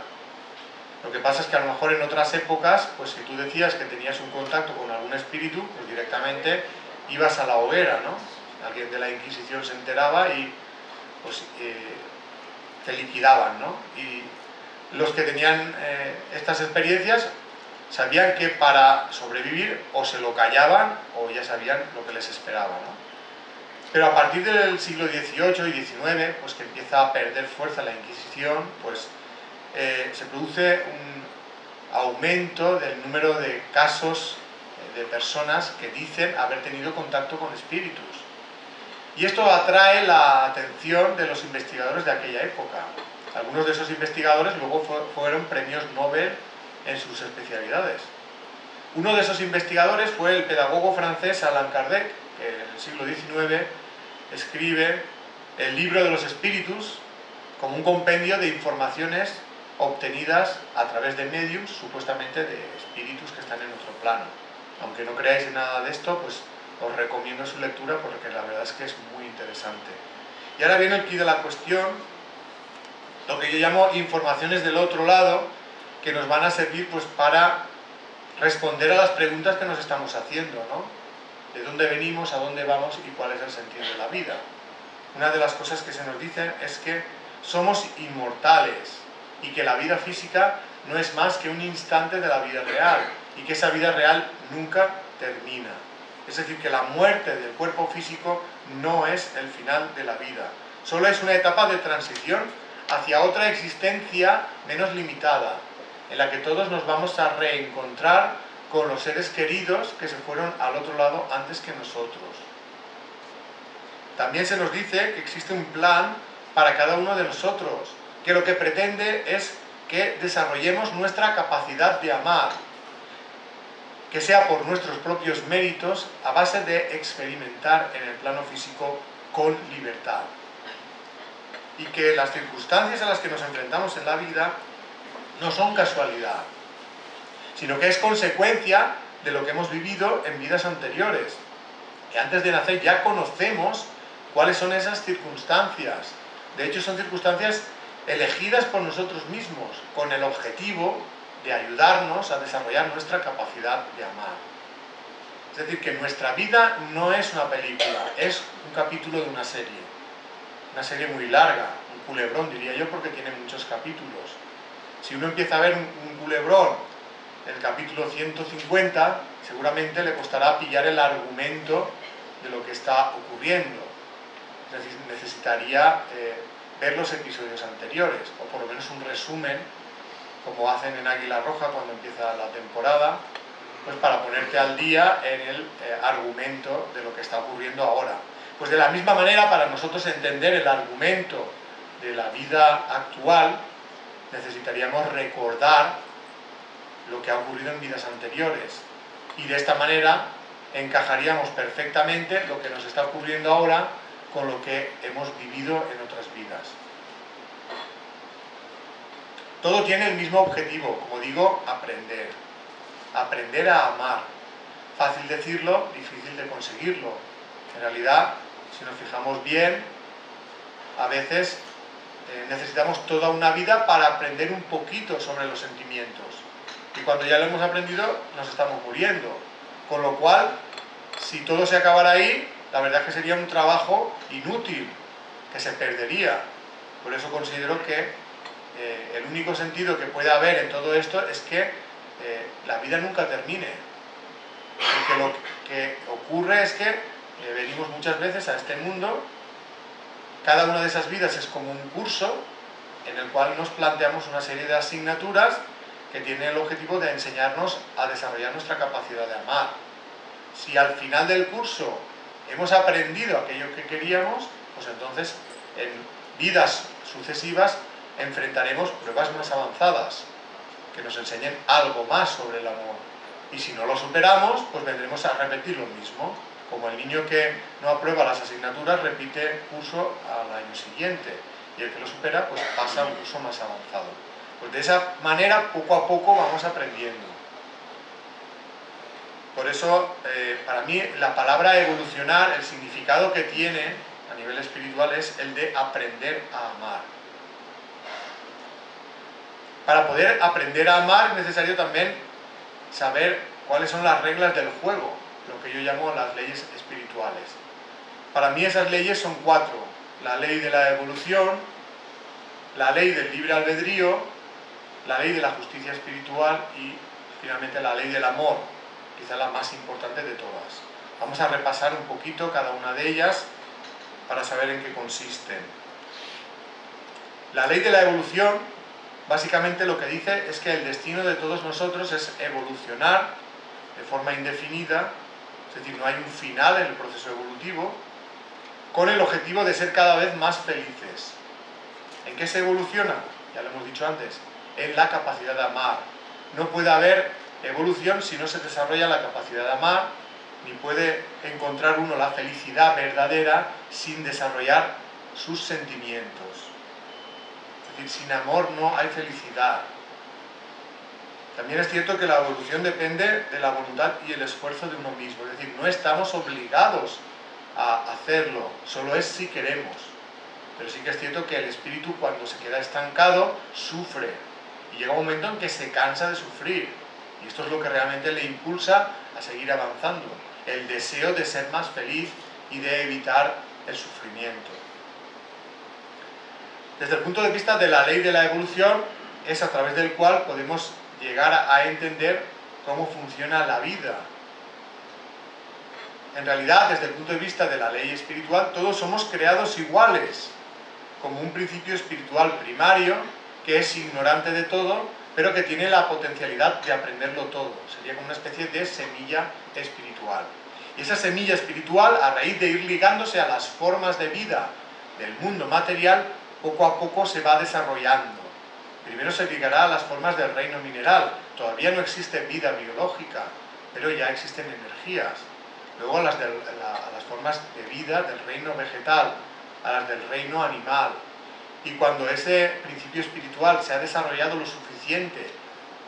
Lo que pasa es que a lo mejor en otras épocas, pues si tú decías que tenías un contacto con algún espíritu, pues directamente ibas a la hoguera, ¿no? Alguien de la Inquisición se enteraba y pues te liquidaban, ¿no? Y los que tenían estas experiencias sabían que para sobrevivir o se lo callaban o ya sabían lo que les esperaba, ¿no? Pero a partir del siglo XVIII y XIX, pues que empieza a perder fuerza la Inquisición, pues se produce un aumento del número de casos de personas que dicen haber tenido contacto con espíritus. Y esto atrae la atención de los investigadores de aquella época. Algunos de esos investigadores luego fueron premios Nobel en sus especialidades. Uno de esos investigadores fue el pedagogo francés Allan Kardec, que en el siglo XIX escribe el libro de los espíritus como un compendio de informaciones obtenidas a través de mediums, supuestamente de espíritus que están en otro plano. Aunque no creáis en nada de esto, pues os recomiendo su lectura porque la verdad es que es muy interesante. Y ahora viene el quid de la cuestión, lo que yo llamo informaciones del otro lado, que nos van a servir pues para responder a las preguntas que nos estamos haciendo, ¿no? De dónde venimos, a dónde vamos y cuál es el sentido de la vida. Una de las cosas que se nos dicen es que somos inmortales y que la vida física no es más que un instante de la vida real y que esa vida real nunca termina. Es decir, que la muerte del cuerpo físico no es el final de la vida, solo es una etapa de transición hacia otra existencia menos limitada, en la que todos nos vamos a reencontrar con los seres queridos que se fueron al otro lado antes que nosotros. También se nos dice que existe un plan para cada uno de nosotros, que lo que pretende es que desarrollemos nuestra capacidad de amar, que sea por nuestros propios méritos a base de experimentar en el plano físico con libertad. Y que las circunstancias a las que nos enfrentamos en la vida no son casualidad, sino que es consecuencia de lo que hemos vivido en vidas anteriores. Que antes de nacer ya conocemos cuáles son esas circunstancias. De hecho, son circunstancias elegidas por nosotros mismos, con el objetivo de ayudarnos a desarrollar nuestra capacidad de amar. Es decir, que nuestra vida no es una película, es un capítulo de una serie muy larga, un culebrón diría yo, porque tiene muchos capítulos. Si uno empieza a ver un culebrón en el capítulo 150, seguramente le costará pillar el argumento de lo que está ocurriendo. Es decir, necesitaría ver los episodios anteriores, o por lo menos un resumen, como hacen en Águila Roja cuando empieza la temporada, pues para ponerte al día en el argumento de lo que está ocurriendo ahora. Pues de la misma manera, para nosotros entender el argumento de la vida actual, necesitaríamos recordar lo que ha ocurrido en vidas anteriores. Y de esta manera encajaríamos perfectamente lo que nos está ocurriendo ahora con lo que hemos vivido en otras vidas. Todo tiene el mismo objetivo, como digo, aprender. Aprender a amar. Fácil decirlo, difícil de conseguirlo. En realidad, si nos fijamos bien, a veces necesitamos toda una vida para aprender un poquito sobre los sentimientos. Y cuando ya lo hemos aprendido, nos estamos muriendo. Con lo cual, si todo se acabara ahí, la verdad es que sería un trabajo inútil, que se perdería. Por eso considero que el único sentido que puede haber en todo esto es que la vida nunca termine. Y que lo que ocurre es que venimos muchas veces a este mundo, cada una de esas vidas es como un curso en el cual nos planteamos una serie de asignaturas que tienen el objetivo de enseñarnos a desarrollar nuestra capacidad de amar. Si al final del curso hemos aprendido aquello que queríamos, pues entonces en vidas sucesivas enfrentaremos pruebas más avanzadas, que nos enseñen algo más sobre el amor. Y si no lo superamos, pues vendremos a repetir lo mismo. Como el niño que no aprueba las asignaturas repite curso al año siguiente, y el que lo supera pues pasa a un curso más avanzado. Pues de esa manera, poco a poco vamos aprendiendo. Por eso, para mí, la palabra evolucionar, el significado que tiene a nivel espiritual es el de aprender a amar. Para poder aprender a amar es necesario también saber cuáles son las reglas del juego, lo que yo llamo las leyes espirituales. Para mí esas leyes son 4. La ley de la evolución, la ley del libre albedrío, la ley de la justicia espiritual y finalmente la ley del amor, quizá la más importante de todas. Vamos a repasar un poquito cada una de ellas para saber en qué consisten. La ley de la evolución básicamente lo que dice es que el destino de todos nosotros es evolucionar de forma indefinida, es decir, no hay un final en el proceso evolutivo, con el objetivo de ser cada vez más felices. ¿En qué se evoluciona? Ya lo hemos dicho antes, en la capacidad de amar. No puede haber evolución si no se desarrolla la capacidad de amar, ni puede encontrar uno la felicidad verdadera sin desarrollar sus sentimientos. Es decir, sin amor no hay felicidad. También es cierto que la evolución depende de la voluntad y el esfuerzo de uno mismo. Es decir, no estamos obligados a hacerlo, solo es si queremos. Pero sí que es cierto que el espíritu, cuando se queda estancado, sufre. Y llega un momento en que se cansa de sufrir. Y esto es lo que realmente le impulsa a seguir avanzando. El deseo de ser más feliz y de evitar el sufrimiento. Desde el punto de vista de la ley de la evolución, es a través del cual podemos llegar a entender cómo funciona la vida. En realidad, desde el punto de vista de la ley espiritual, todos somos creados iguales, como un principio espiritual primario, que es ignorante de todo, pero que tiene la potencialidad de aprenderlo todo. Sería como una especie de semilla espiritual. Y esa semilla espiritual, a raíz de ir ligándose a las formas de vida del mundo material, poco a poco se va desarrollando. Primero se ligará a las formas del reino mineral. Todavía no existe vida biológica, pero ya existen energías. Luego a las formas de vida del reino vegetal, a las del reino animal. Y cuando ese principio espiritual se ha desarrollado lo suficiente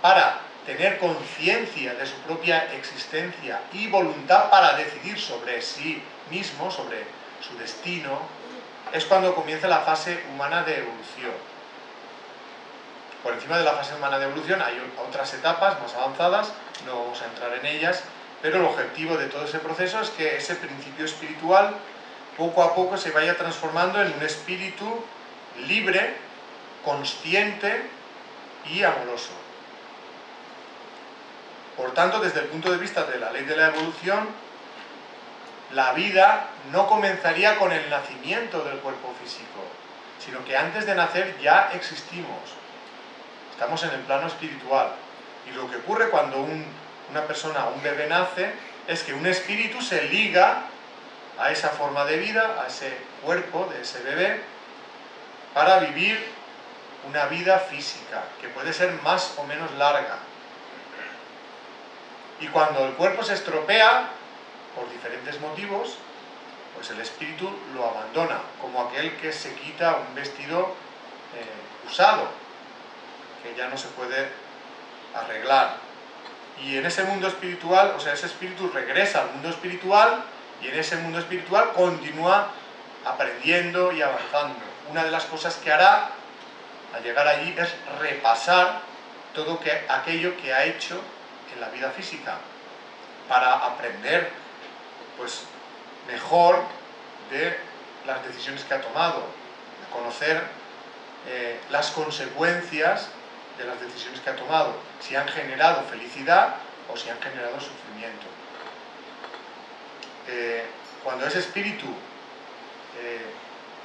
para tener conciencia de su propia existencia y voluntad para decidir sobre sí mismo, sobre su destino, es cuando comienza la fase humana de evolución. Por encima de la fase humana de evolución hay otras etapas más avanzadas, no vamos a entrar en ellas, pero el objetivo de todo ese proceso es que ese principio espiritual poco a poco se vaya transformando en un espíritu libre, consciente y amoroso. Por tanto, desde el punto de vista de la ley de la evolución, la vida no comenzaría con el nacimiento del cuerpo físico, sino que antes de nacer ya existimos. Estamos en el plano espiritual. Y lo que ocurre cuando una persona, un bebé nace, es que un espíritu se liga a esa forma de vida, a ese cuerpo de ese bebé, para vivir una vida física, que puede ser más o menos larga. Y cuando el cuerpo se estropea, por diferentes motivos, pues el espíritu lo abandona, como aquel que se quita un vestido usado, que ya no se puede arreglar. Y en ese mundo espiritual, o sea, ese espíritu regresa al mundo espiritual y en ese mundo espiritual continúa aprendiendo y avanzando. Una de las cosas que hará al llegar allí es repasar todo aquello que ha hecho en la vida física para aprender pues mejor de las decisiones que ha tomado, conocer las consecuencias de las decisiones que ha tomado, si han generado felicidad o si han generado sufrimiento. Cuando ese espíritu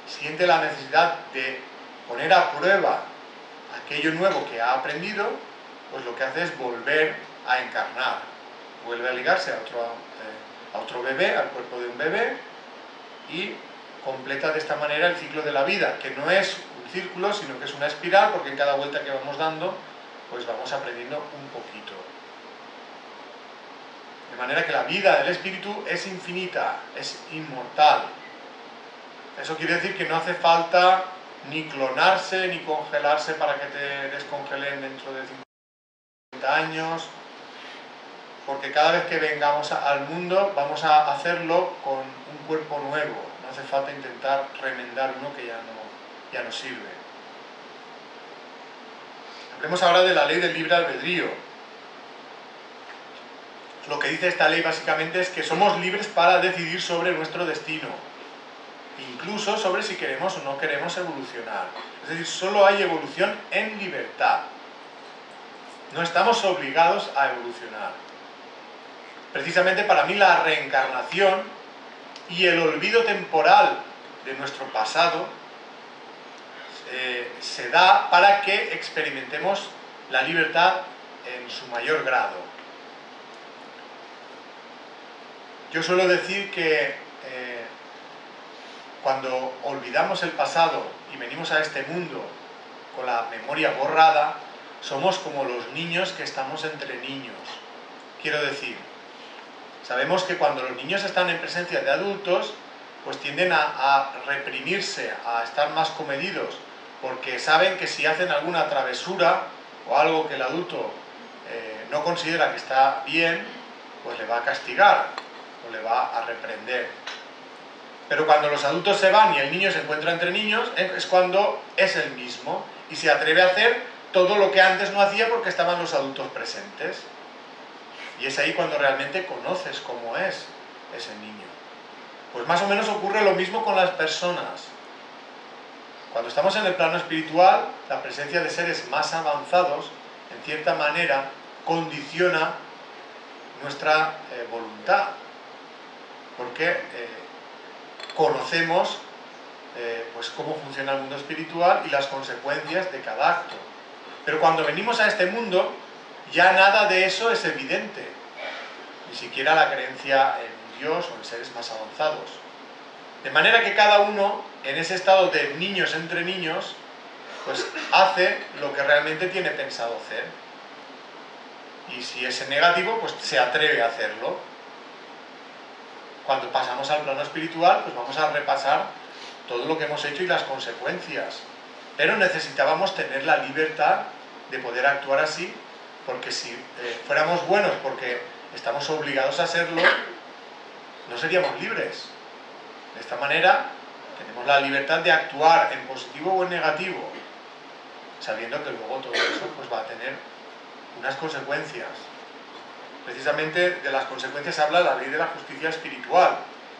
siente la necesidad de poner a prueba aquello nuevo que ha aprendido, pues lo que hace es volver a encarnar, vuelve a ligarse a otro bebé, al cuerpo de un bebé, y completa de esta manera el ciclo de la vida, que no es un círculo, sino que es una espiral, porque en cada vuelta que vamos dando, pues vamos aprendiendo un poquito. De manera que la vida del espíritu es infinita, es inmortal. Eso quiere decir que no hace falta ni clonarse, ni congelarse para que te descongelen dentro de 50 años, porque cada vez que vengamos al mundo vamos a hacerlo con un cuerpo nuevo. No hace falta intentar remendar uno que ya no sirve. Hablemos ahora de la ley del libre albedrío. Lo que dice esta ley básicamente es que somos libres para decidir sobre nuestro destino, incluso sobre si queremos o no queremos evolucionar. Es decir, solo hay evolución en libertad. No estamos obligados a evolucionar. Precisamente para mí la reencarnación y el olvido temporal de nuestro pasado se da para que experimentemos la libertad en su mayor grado. Yo suelo decir que cuando olvidamos el pasado y venimos a este mundo con la memoria borrada, somos como los niños que estamos entre niños. Quiero decir, sabemos que cuando los niños están en presencia de adultos, pues tienden a reprimirse, a estar más comedidos, porque saben que si hacen alguna travesura o algo que el adulto no considera que está bien, pues le va a castigar o le va a reprender. Pero cuando los adultos se van y el niño se encuentra entre niños, es cuando es el mismo y se atreve a hacer todo lo que antes no hacía porque estaban los adultos presentes. Y es ahí cuando realmente conoces cómo es ese niño. Pues más o menos ocurre lo mismo con las personas. Cuando estamos en el plano espiritual, la presencia de seres más avanzados, en cierta manera, condiciona nuestra voluntad. Porque conocemos pues cómo funciona el mundo espiritual y las consecuencias de cada acto. Pero cuando venimos a este mundo, ya nada de eso es evidente. Ni siquiera la creencia en Dios o en seres más avanzados. De manera que cada uno, en ese estado de niños entre niños, pues hace lo que realmente tiene pensado hacer. Y si es negativo, pues se atreve a hacerlo. Cuando pasamos al plano espiritual, pues vamos a repasar todo lo que hemos hecho y las consecuencias. Pero necesitábamos tener la libertad de poder actuar así, porque si fuéramos buenos porque estamos obligados a serlo, no seríamos libres. De esta manera, tenemos la libertad de actuar en positivo o en negativo, sabiendo que luego todo eso pues, va a tener unas consecuencias. Precisamente de las consecuencias habla la ley de la justicia espiritual,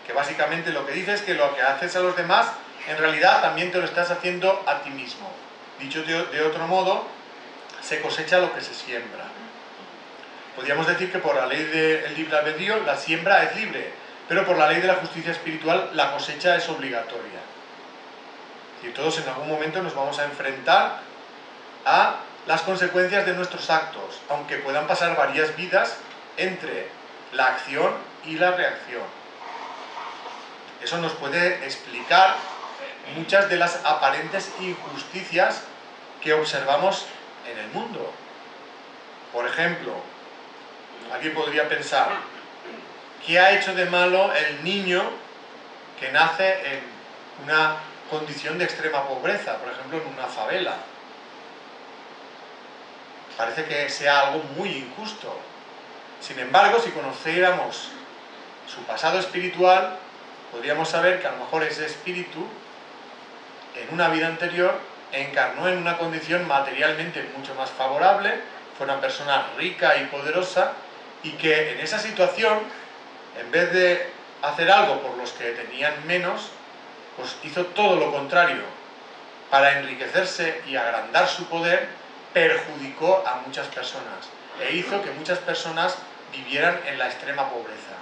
que básicamente lo que dice es que lo que haces a los demás, en realidad también te lo estás haciendo a ti mismo. Dicho de otro modo, se cosecha lo que se siembra. Podríamos decir que por la ley del libre albedrío la siembra es libre, pero por la ley de la justicia espiritual la cosecha es obligatoria. Y todos en algún momento nos vamos a enfrentar a las consecuencias de nuestros actos, aunque puedan pasar varias vidas entre la acción y la reacción. Eso nos puede explicar muchas de las aparentes injusticias que observamos en el mundo. Por ejemplo, alguien podría pensar, ¿qué ha hecho de malo el niño que nace en una condición de extrema pobreza, por ejemplo en una favela? Parece que sea algo muy injusto. Sin embargo, si conociéramos su pasado espiritual, podríamos saber que a lo mejor ese espíritu, en una vida anterior, encarnó en una condición materialmente mucho más favorable, fue una persona rica y poderosa, y que en esa situación, en vez de hacer algo por los que tenían menos, pues hizo todo lo contrario. Para enriquecerse y agrandar su poder, perjudicó a muchas personas e hizo que muchas personas vivieran en la extrema pobreza.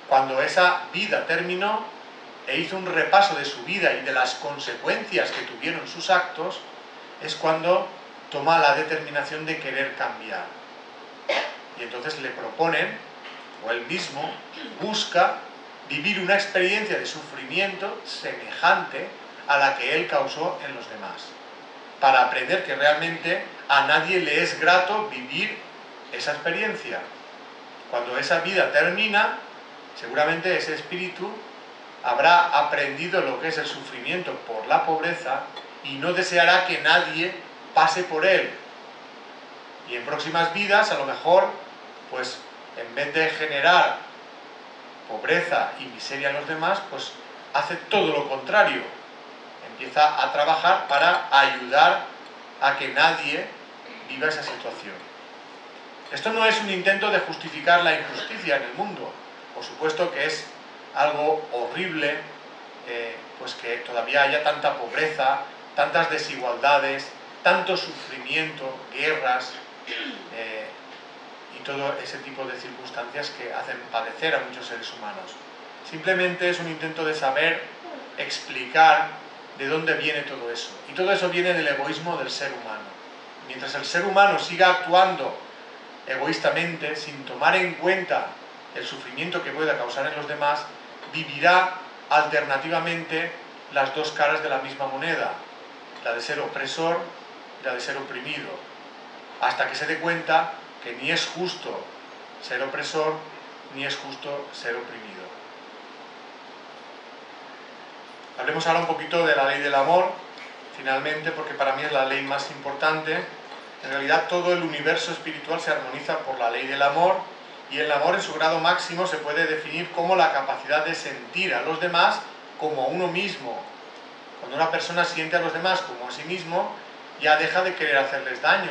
Cuando esa vida terminó e hizo un repaso de su vida y de las consecuencias que tuvieron sus actos, es cuando toma la determinación de querer cambiar. Y entonces le proponen, o él mismo busca vivir una experiencia de sufrimiento semejante a la que él causó en los demás, para aprender que realmente a nadie le es grato vivir esa experiencia. Cuando esa vida termina, seguramente ese espíritu habrá aprendido lo que es el sufrimiento por la pobreza y no deseará que nadie pase por él. Y en próximas vidas, a lo mejor, pues en vez de generar pobreza y miseria en los demás, pues hace todo lo contrario. Empieza a trabajar para ayudar a que nadie viva esa situación. Esto no es un intento de justificar la injusticia en el mundo. Por supuesto que es algo horrible, pues que todavía haya tanta pobreza, tantas desigualdades, tanto sufrimiento, guerras y todo ese tipo de circunstancias que hacen padecer a muchos seres humanos. Simplemente es un intento de saber explicar de dónde viene todo eso. Y todo eso viene del egoísmo del ser humano. Mientras el ser humano siga actuando egoístamente, sin tomar en cuenta el sufrimiento que pueda causar en los demás, vivirá alternativamente las dos caras de la misma moneda, la de ser opresor y la de ser oprimido, hasta que se dé cuenta que ni es justo ser opresor ni es justo ser oprimido. Hablemos ahora un poquito de la ley del amor, finalmente, porque para mí es la ley más importante. En realidad todo el universo espiritual se armoniza por la ley del amor, y el amor en su grado máximo se puede definir como la capacidad de sentir a los demás como a uno mismo. Cuando una persona siente a los demás como a sí mismo, ya deja de querer hacerles daño.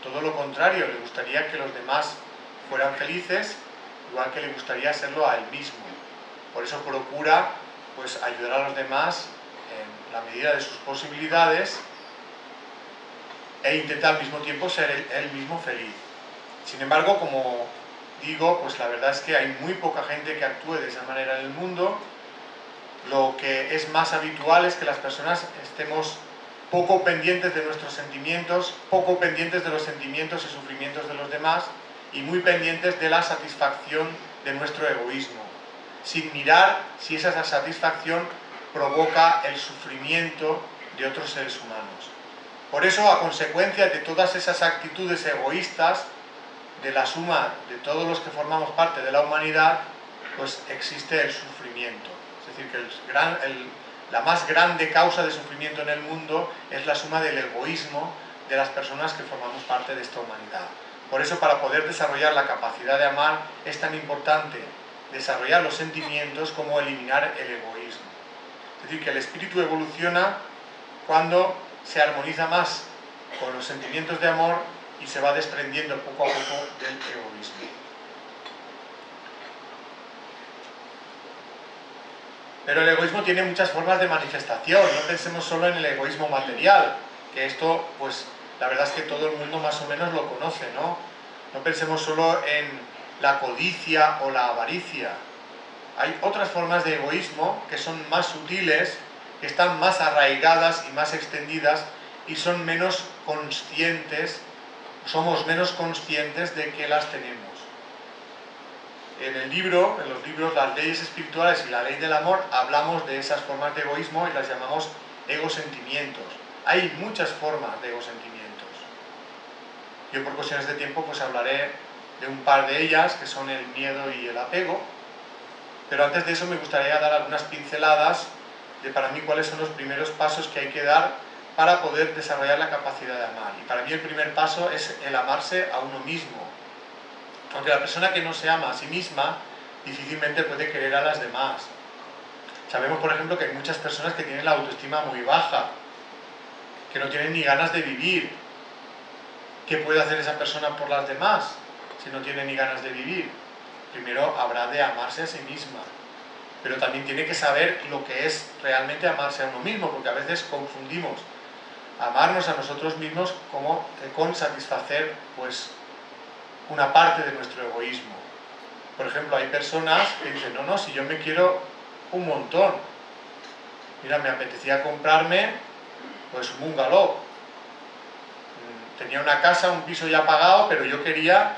Todo lo contrario, le gustaría que los demás fueran felices, igual que le gustaría serlo a él mismo. Por eso procura pues ayudar a los demás en la medida de sus posibilidades e intenta al mismo tiempo ser él mismo feliz. Sin embargo, como digo, pues la verdad es que hay muy poca gente que actúe de esa manera en el mundo. Lo que es más habitual es que las personas estemos poco pendientes de nuestros sentimientos, poco pendientes de los sentimientos y sufrimientos de los demás y muy pendientes de la satisfacción de nuestro egoísmo, sin mirar si esa satisfacción provoca el sufrimiento de otros seres humanos. Por eso, a consecuencia de todas esas actitudes egoístas, de la suma de todos los que formamos parte de la humanidad, pues existe el sufrimiento. Es decir, que la más grande causa de sufrimiento en el mundo es la suma del egoísmo de las personas que formamos parte de esta humanidad. Por eso, para poder desarrollar la capacidad de amar, es tan importante desarrollar los sentimientos como eliminar el egoísmo. Es decir, que el espíritu evoluciona cuando se armoniza más con los sentimientos de amor y se va desprendiendo poco a poco del egoísmo. Pero el egoísmo tiene muchas formas de manifestación. No pensemos solo en el egoísmo material, que esto, pues, la verdad es que todo el mundo más o menos lo conoce, ¿no? No pensemos solo en la codicia o la avaricia. Hay otras formas de egoísmo que son más sutiles, que están más arraigadas y más extendidas y son menos conscientes, somos menos conscientes de que las tenemos. En los libros Las leyes espirituales y la ley del amor, hablamos de esas formas de egoísmo y las llamamos egosentimientos. Hay muchas formas de egosentimientos. Yo por cuestiones de tiempo pues hablaré de un par de ellas, que son el miedo y el apego, pero antes de eso me gustaría dar algunas pinceladas de para mí cuáles son los primeros pasos que hay que dar para poder desarrollar la capacidad de amar. Y para mí el primer paso es el amarse a uno mismo. Aunque la persona que no se ama a sí misma difícilmente puede querer a las demás. Sabemos, por ejemplo, que hay muchas personas que tienen la autoestima muy baja, que no tienen ni ganas de vivir. ¿Qué puede hacer esa persona por las demás si no tiene ni ganas de vivir? Primero habrá de amarse a sí misma, pero también tiene que saber lo que es realmente amarse a uno mismo, porque a veces confundimos amarnos a nosotros mismos con satisfacer pues una parte de nuestro egoísmo. Por ejemplo, hay personas que dicen, no, si yo me quiero un montón, mira, me apetecía comprarme pues un bungalow, tenía una casa, un piso ya pagado, pero yo quería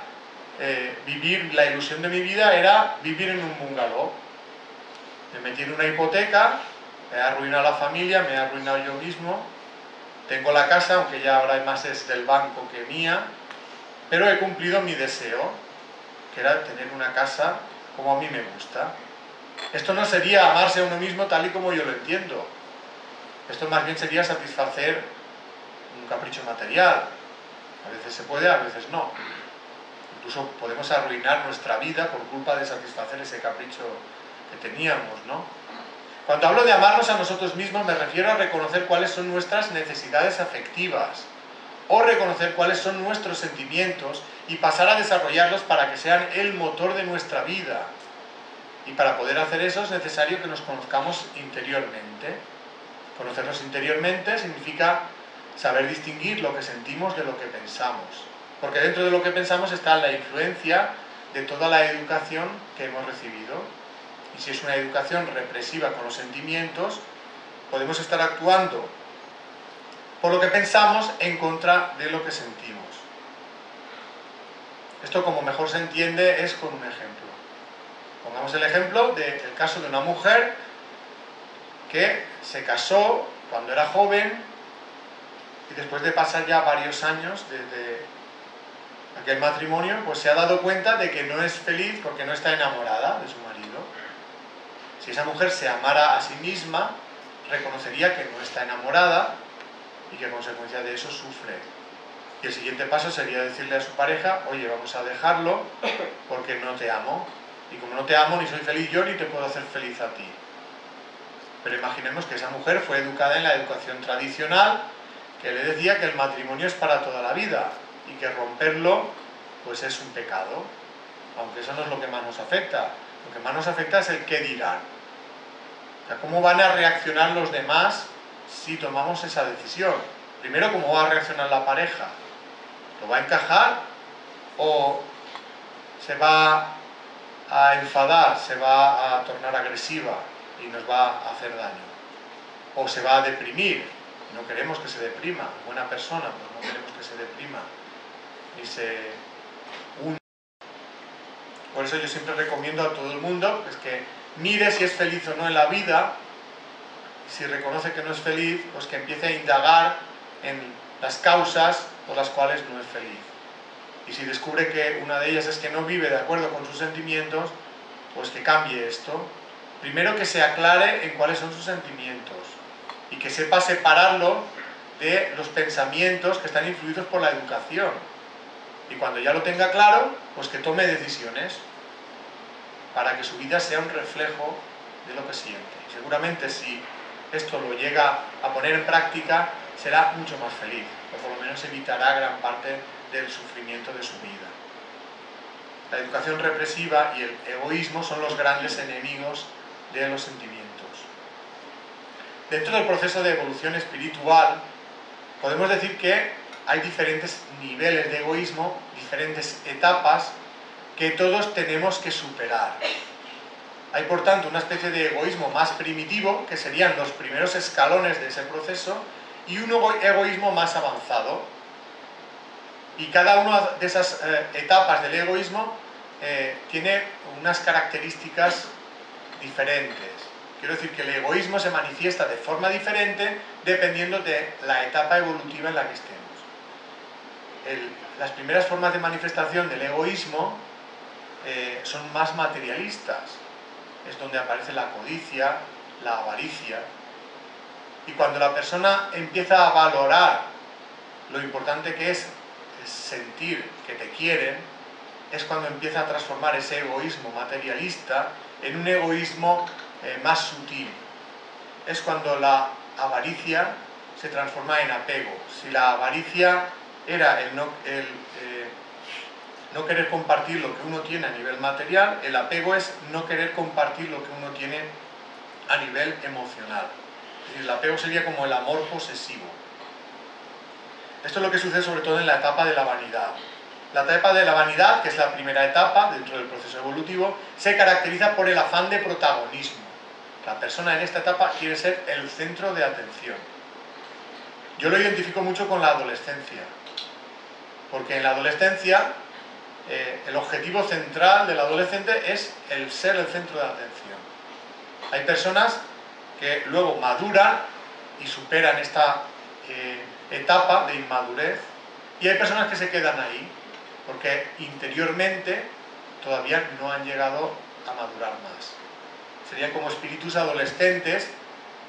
vivir, la ilusión de mi vida era vivir en un bungalow. Me metí en una hipoteca, me he arruinado la familia, me he arruinado yo mismo, tengo la casa, aunque ya ahora más es del banco que mía, pero he cumplido mi deseo, que era tener una casa como a mí me gusta. Esto no sería amarse a uno mismo tal y como yo lo entiendo. Esto más bien sería satisfacer un capricho material. A veces se puede, a veces no. Incluso podemos arruinar nuestra vida por culpa de satisfacer ese capricho que teníamos, ¿no? Cuando hablo de amarnos a nosotros mismos me refiero a reconocer cuáles son nuestras necesidades afectivas o reconocer cuáles son nuestros sentimientos y pasar a desarrollarlos para que sean el motor de nuestra vida. Y para poder hacer eso es necesario que nos conozcamos interiormente. Conocernos interiormente significa saber distinguir lo que sentimos de lo que pensamos. Porque dentro de lo que pensamos está la influencia de toda la educación que hemos recibido. Y si es una educación represiva con los sentimientos, podemos estar actuando por lo que pensamos en contra de lo que sentimos. Esto, como mejor se entiende, es con un ejemplo. Pongamos el ejemplo del caso de una mujer que se casó cuando era joven y después de pasar ya varios años desde aquel matrimonio, pues se ha dado cuenta de que no es feliz porque no está enamorada de su marido. Si esa mujer se amara a sí misma, reconocería que no está enamorada y que a consecuencia de eso sufre. Y el siguiente paso sería decirle a su pareja: oye, vamos a dejarlo porque no te amo. Y como no te amo, ni soy feliz yo, ni te puedo hacer feliz a ti. Pero imaginemos que esa mujer fue educada en la educación tradicional, que le decía que el matrimonio es para toda la vida y que romperlo pues es un pecado. Aunque eso no es lo que más nos afecta. Lo que más nos afecta es el qué dirán. O sea, cómo van a reaccionar los demás si tomamos esa decisión. Primero, cómo va a reaccionar la pareja. ¿Lo va a encajar o se va a enfadar, se va a tornar agresiva y nos va a hacer daño? ¿O se va a deprimir? No queremos que se deprima. Buena persona, pues no queremos que se deprima ni se hunda. Por eso yo siempre recomiendo a todo el mundo pues, que mire si es feliz o no en la vida. Si reconoce que no es feliz, pues que empiece a indagar en las causas por las cuales no es feliz. Y si descubre que una de ellas es que no vive de acuerdo con sus sentimientos, pues que cambie esto. Primero, que se aclare en cuáles son sus sentimientos y que sepa separarlo de los pensamientos que están influidos por la educación. Y cuando ya lo tenga claro, pues que tome decisiones para que su vida sea un reflejo de lo que siente. Y seguramente si esto lo llega a poner en práctica, será mucho más feliz, o por lo menos evitará gran parte del sufrimiento de su vida. La educación represiva y el egoísmo son los grandes enemigos de los sentimientos. Dentro del proceso de evolución espiritual, podemos decir que hay diferentes niveles de egoísmo, diferentes etapas que todos tenemos que superar. Hay, por tanto, una especie de egoísmo más primitivo, que serían los primeros escalones de ese proceso, y un egoísmo más avanzado. Y cada una de esas etapas del egoísmo tiene unas características diferentes. Quiero decir que el egoísmo se manifiesta de forma diferente dependiendo de la etapa evolutiva en la que estemos. Las primeras formas de manifestación del egoísmo son más materialistas. Es donde aparece la codicia, la avaricia. Y cuando la persona empieza a valorar lo importante que es sentir que te quieren, es cuando empieza a transformar ese egoísmo materialista en un egoísmo más sutil. Es cuando la avaricia se transforma en apego. Si la avaricia era el no querer compartir lo que uno tiene a nivel material, el apego es no querer compartir lo que uno tiene a nivel emocional. Es decir, el apego sería como el amor posesivo. Esto es lo que sucede sobre todo en la etapa de la vanidad. La etapa de la vanidad, que es la primera etapa dentro del proceso evolutivo, se caracteriza por el afán de protagonismo. La persona en esta etapa quiere ser el centro de atención. Yo lo identifico mucho con la adolescencia, porque en la adolescencia el objetivo central del adolescente es el ser el centro de atención. Hay personas que luego maduran y superan esta etapa de inmadurez, y hay personas que se quedan ahí porque interiormente todavía no han llegado a madurar más. Serían como espíritus adolescentes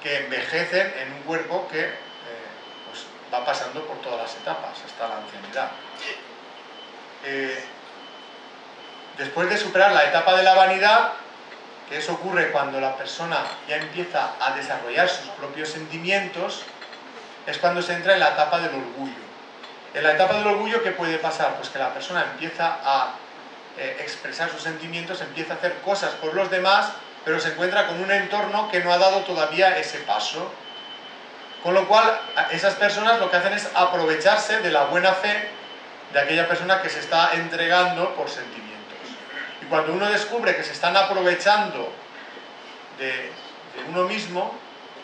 que envejecen en un cuerpo que pues va pasando por todas las etapas hasta la ancianidad. Después de superar la etapa de la vanidad, que eso ocurre cuando la persona ya empieza a desarrollar sus propios sentimientos, es cuando se entra en la etapa del orgullo. En la etapa del orgullo, ¿qué puede pasar? Pues que la persona empieza a expresar sus sentimientos, empieza a hacer cosas por los demás, pero se encuentra con un entorno que no ha dado todavía ese paso. Con lo cual, esas personas lo que hacen es aprovecharse de la buena fe de aquella persona que se está entregando por sentimientos. Y cuando uno descubre que se están aprovechando de uno mismo,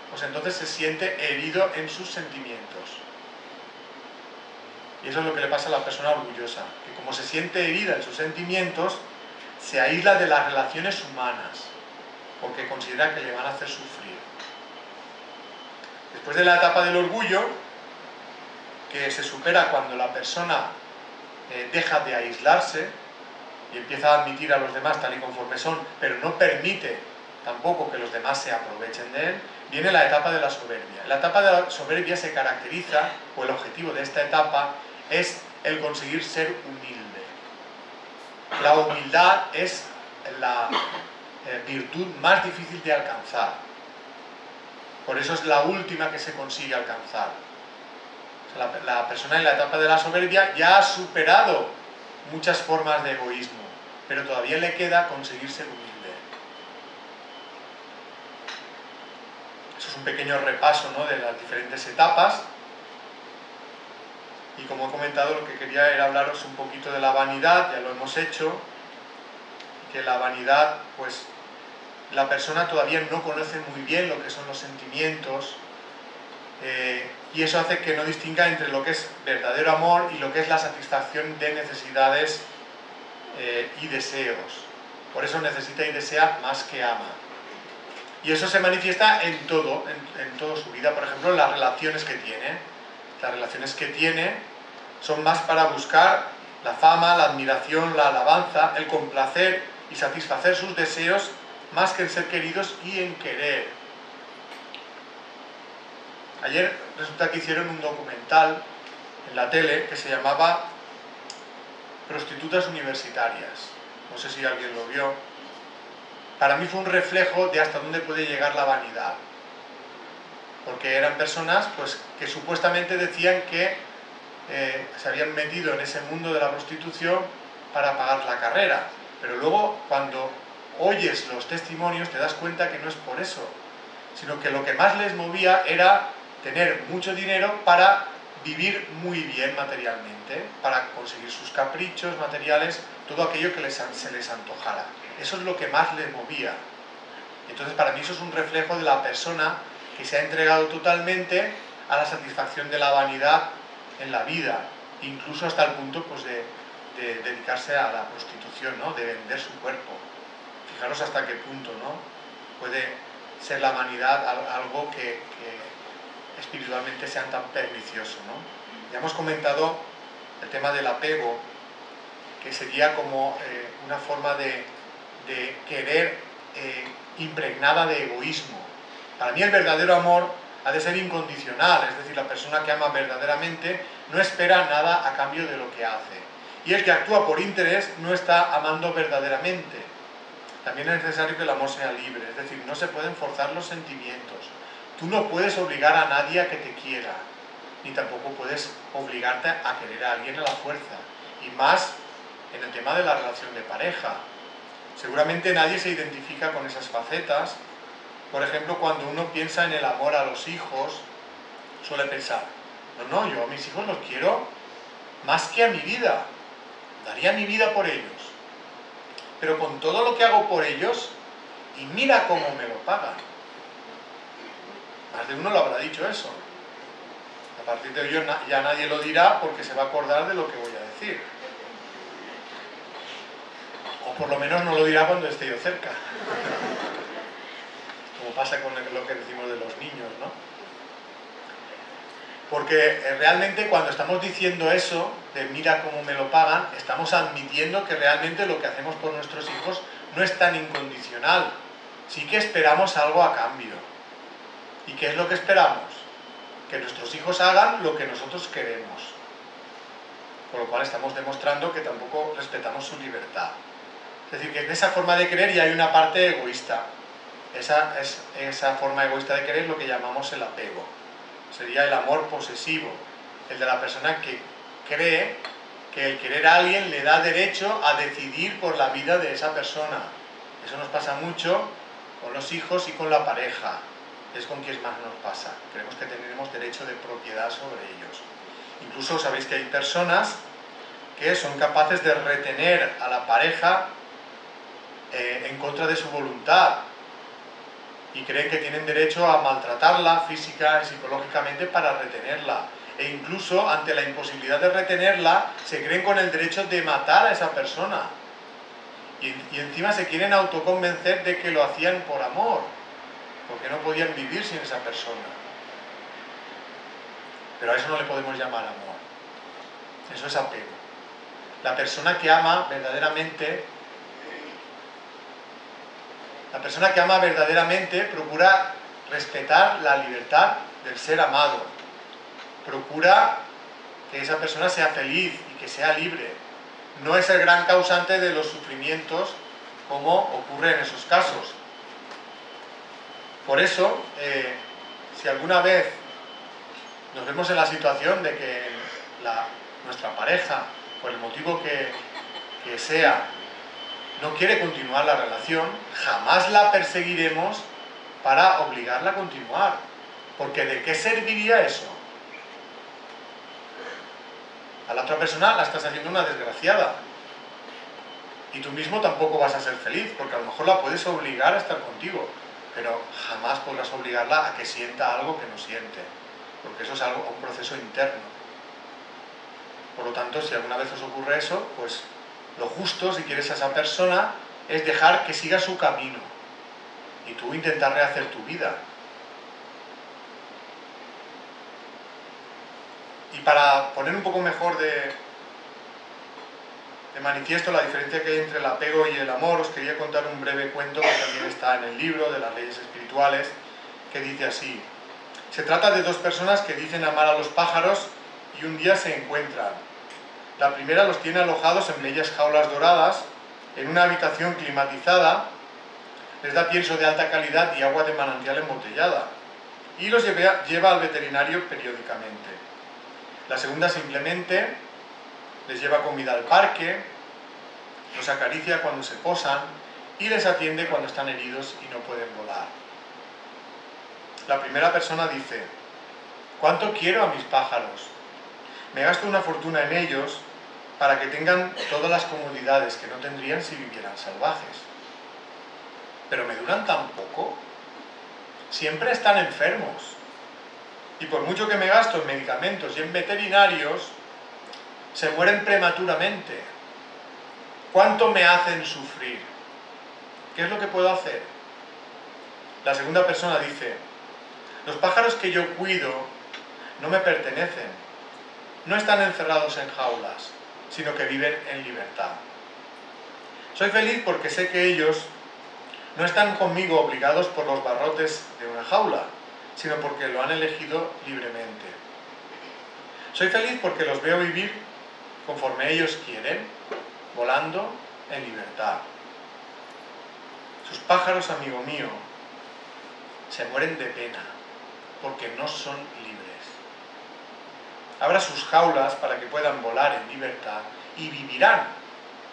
pues entonces se siente herido en sus sentimientos. Y eso es lo que le pasa a la persona orgullosa, que como se siente herida en sus sentimientos, se aísla de las relaciones humanas, porque considera que le van a hacer sufrir. Después de la etapa del orgullo, que se supera cuando la persona deja de aislarse y empieza a admitir a los demás tal y conforme son, pero no permite tampoco que los demás se aprovechen de él, viene la etapa de la soberbia. La etapa de la soberbia se caracteriza, o el objetivo de esta etapa, es el conseguir ser humilde. La humildad es la virtud más difícil de alcanzar. Por eso es la última que se consigue alcanzar. O sea, la persona en la etapa de la soberbia ya ha superado muchas formas de egoísmo, pero todavía le queda conseguir ser humilde. Eso es un pequeño repaso, ¿no?, de las diferentes etapas. Y como he comentado, lo que quería era hablaros un poquito de la vanidad, ya lo hemos hecho, que la vanidad, pues la persona todavía no conoce muy bien lo que son los sentimientos, y eso hace que no distinga entre lo que es verdadero amor y lo que es la satisfacción de necesidades y deseos. Por eso necesita y desea más que ama. Y eso se manifiesta en todo, en toda su vida. Por ejemplo, en las relaciones que tiene. Las relaciones que tiene son más para buscar la fama, la admiración, la alabanza, el complacer y satisfacer sus deseos, más que en ser queridos y en querer. Ayer resulta que hicieron un documental en la tele que se llamaba Prostitutas Universitarias. No sé si alguien lo vio. Para mí fue un reflejo de hasta dónde puede llegar la vanidad. Porque eran personas pues, que supuestamente decían que se habían metido en ese mundo de la prostitución para pagar la carrera. Pero luego, cuando oyes los testimonios, te das cuenta que no es por eso, sino que lo que más les movía era tener mucho dinero para vivir muy bien materialmente, para conseguir sus caprichos materiales, todo aquello que se les antojara. Eso es lo que más les movía. Entonces, para mí eso es un reflejo de la persona que se ha entregado totalmente a la satisfacción de la vanidad en la vida, incluso hasta el punto pues, de dedicarse a la prostitución, ¿no?, de vender su cuerpo. Fijaros hasta qué punto, ¿no?, puede ser la vanidad algo que espiritualmente sea tan pernicioso, ¿no? Ya hemos comentado el tema del apego, que sería como una forma de querer impregnada de egoísmo. Para mí el verdadero amor ha de ser incondicional, es decir, la persona que ama verdaderamente no espera nada a cambio de lo que hace. Y el que actúa por interés no está amando verdaderamente. También es necesario que el amor sea libre, es decir, no se pueden forzar los sentimientos. Tú no puedes obligar a nadie a que te quiera, ni tampoco puedes obligarte a querer a alguien a la fuerza. Y más en el tema de la relación de pareja. Seguramente nadie se identifica con esas facetas. Por ejemplo, cuando uno piensa en el amor a los hijos, suele pensar, no, yo a mis hijos los quiero más que a mi vida. Daría mi vida por ellos. Pero con todo lo que hago por ellos, y mira cómo me lo pagan. Más de uno lo habrá dicho eso. A partir de hoy ya nadie lo dirá porque se va a acordar de lo que voy a decir. O por lo menos no lo dirá cuando esté yo cerca. como pasa con lo que decimos de los niños, ¿no? Porque realmente cuando estamos diciendo eso, de mira cómo me lo pagan, estamos admitiendo que realmente lo que hacemos por nuestros hijos no es tan incondicional. Sí que esperamos algo a cambio. ¿Y qué es lo que esperamos? Que nuestros hijos hagan lo que nosotros queremos. Con lo cual estamos demostrando que tampoco respetamos su libertad. Es decir, que en esa forma de querer ya hay una parte egoísta. Esa forma egoísta de querer es lo que llamamos el apego. Sería el amor posesivo, el de la persona que cree que el querer a alguien le da derecho a decidir por la vida de esa persona. Eso nos pasa mucho con los hijos y con la pareja. Es con quien más nos pasa. Creemos que tenemos derecho de propiedad sobre ellos. Incluso sabéis que hay personas que son capaces de retener a la pareja en contra de su voluntad y creen que tienen derecho a maltratarla física y psicológicamente para retenerla. E incluso ante la imposibilidad de retenerla se creen con el derecho de matar a esa persona. Y encima se quieren autoconvencer de que lo hacían por amor, porque no podían vivir sin esa persona. Pero a eso no le podemos llamar amor. Eso es apego. La persona que ama verdaderamente procura respetar la libertad del ser amado. Procura que esa persona sea feliz y que sea libre. No es el gran causante de los sufrimientos como ocurre en esos casos. Por eso, si alguna vez nos vemos en la situación de que nuestra pareja, por el motivo que sea, no quiere continuar la relación, jamás la perseguiremos para obligarla a continuar. Porque ¿de qué serviría eso? A la otra persona la estás haciendo una desgraciada. Y tú mismo tampoco vas a ser feliz, porque a lo mejor la puedes obligar a estar contigo, pero jamás podrás obligarla a que sienta algo que no siente, porque eso es un proceso interno. Por lo tanto, si alguna vez os ocurre eso, pues lo justo, si quieres a esa persona, es dejar que siga su camino y tú intentar rehacer tu vida. Y para poner un poco mejor de manifiesto la diferencia que hay entre el apego y el amor, os quería contar un breve cuento que también está en el libro de las leyes espirituales, que dice así: se trata de dos personas que dicen amar a los pájaros y un día se encuentran. La primera los tiene alojados en bellas jaulas doradas, en una habitación climatizada, les da pienso de alta calidad y agua de manantial embotellada, y los lleva al veterinario periódicamente. La segunda simplemente les lleva comida al parque, los acaricia cuando se posan y les atiende cuando están heridos y no pueden volar. La primera persona dice: ¿cuánto quiero a mis pájaros? Me gasto una fortuna en ellos para que tengan todas las comodidades que no tendrían si vivieran salvajes. Pero me duran tan poco. Siempre están enfermos. Y por mucho que me gasto en medicamentos y en veterinarios, se mueren prematuramente. ¿Cuánto me hacen sufrir? ¿Qué es lo que puedo hacer? La segunda persona dice: los pájaros que yo cuido no me pertenecen. No están encerrados en jaulas, sino que viven en libertad. Soy feliz porque sé que ellos no están conmigo obligados por los barrotes de una jaula, sino porque lo han elegido libremente. Soy feliz porque los veo vivir conforme ellos quieren, volando en libertad. Sus pájaros, amigo mío, se mueren de pena porque no son libres. Abra sus jaulas para que puedan volar en libertad y vivirán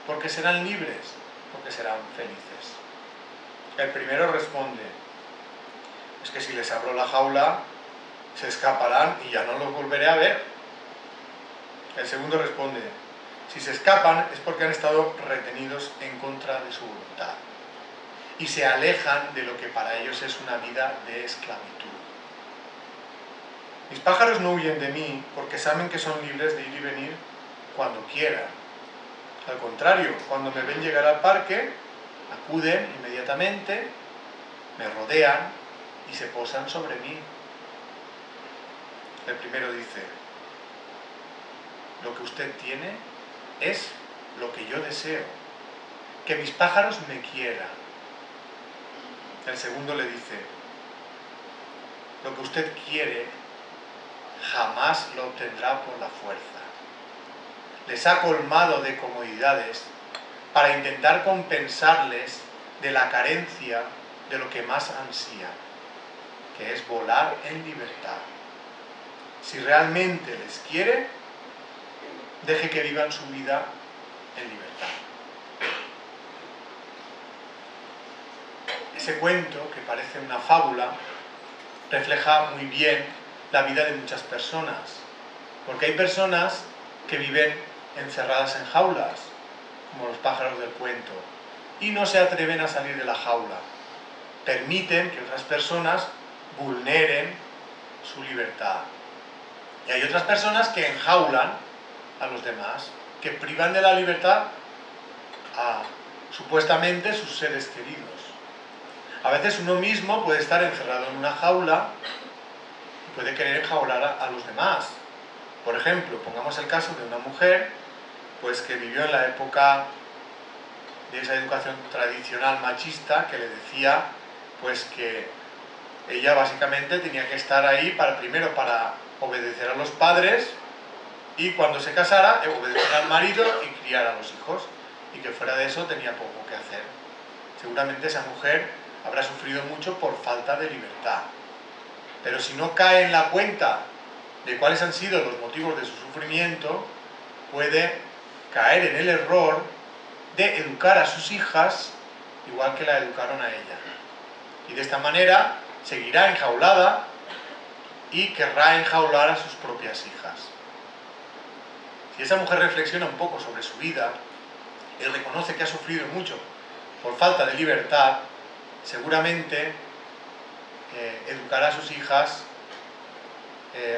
porque serán libres, porque serán felices. El primero responde: es que si les abro la jaula se escaparán y ya no los volveré a ver. El segundo responde: si se escapan es porque han estado retenidos en contra de su voluntad y se alejan de lo que para ellos es una vida de esclavitud. Mis pájaros no huyen de mí porque saben que son libres de ir y venir cuando quieran. Al contrario, cuando me ven llegar al parque, acuden inmediatamente, me rodean y se posan sobre mí. El primero dice, lo que usted tiene es lo que yo deseo, que mis pájaros me quieran. El segundo le dice, lo que usted quiere jamás lo obtendrá por la fuerza. Les ha colmado de comodidades para intentar compensarles de la carencia de lo que más ansían, que es volar en libertad. Si realmente les quiere, deje que vivan su vida en libertad. Ese cuento, que parece una fábula, refleja muy bien la vida de muchas personas, porque hay personas que viven encerradas en jaulas, como los pájaros del cuento, y no se atreven a salir de la jaula. Permiten que otras personas vulneren su libertad. Y hay otras personas que enjaulan a los demás, que privan de la libertad a supuestamente sus seres queridos. A veces uno mismo puede estar encerrado en una jaula y puede querer enjaular a los demás. Por ejemplo, pongamos el caso de una mujer pues que vivió en la época de esa educación tradicional machista que le decía pues que ella básicamente tenía que estar ahí primero para obedecer a los padres y cuando se casara obedecer al marido y criar a los hijos, y que fuera de eso tenía poco que hacer. Seguramente esa mujer habrá sufrido mucho por falta de libertad, pero si no cae en la cuenta de cuáles han sido los motivos de su sufrimiento, puede caer en el error de educar a sus hijas igual que la educaron a ella. Y de esta manera seguirá enjaulada y querrá enjaular a sus propias hijas. Si esa mujer reflexiona un poco sobre su vida y reconoce que ha sufrido mucho por falta de libertad, seguramente educará a sus hijas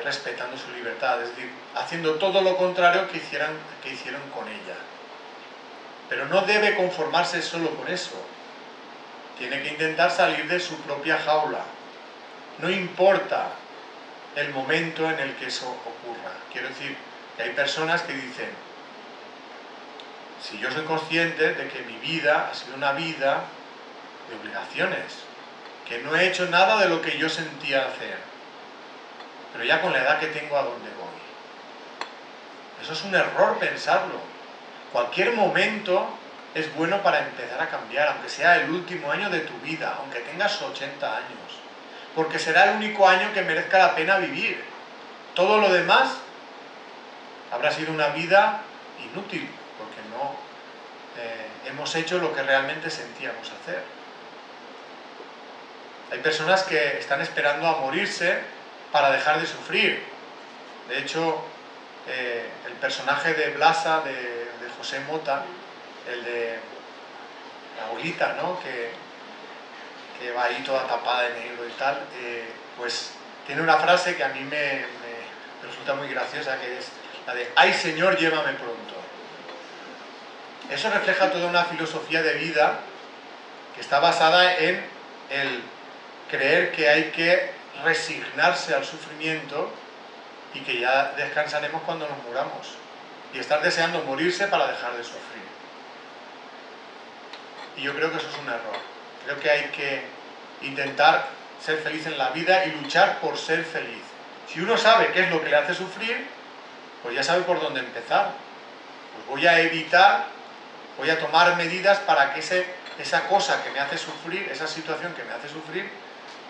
respetando su libertad, es decir, haciendo todo lo contrario que hicieron con ella. Pero no debe conformarse solo con eso. Tiene que intentar salir de su propia jaula. No importa el momento en el que eso ocurra. Quiero decir que hay personas que dicen, si yo soy consciente de que mi vida ha sido una vida de obligaciones, que no he hecho nada de lo que yo sentía hacer, pero ya con la edad que tengo, ¿a dónde voy? Eso es un error pensarlo. Cualquier momento es bueno para empezar a cambiar, aunque sea el último año de tu vida, aunque tengas 80 años, porque será el único año que merezca la pena vivir. Todo lo demás habrá sido una vida inútil, porque no hemos hecho lo que realmente sentíamos hacer. Hay personas que están esperando a morirse para dejar de sufrir. De hecho, el personaje de Blasa, de José Mota, el de la abuelita, ¿no? que va ahí toda tapada de negro y tal, pues tiene una frase que a mí me resulta muy graciosa, que es la de «Ay Señor, llévame pronto». Eso refleja toda una filosofía de vida que está basada en el creer que hay que resignarse al sufrimiento y que ya descansaremos cuando nos muramos, y estar deseando morirse para dejar de sufrir. Y yo creo que eso es un error. Creo que hay que intentar ser feliz en la vida y luchar por ser feliz. Si uno sabe qué es lo que le hace sufrir, pues ya sabe por dónde empezar. Pues voy a evitar, voy a tomar medidas para que esa cosa que me hace sufrir, esa situación que me hace sufrir,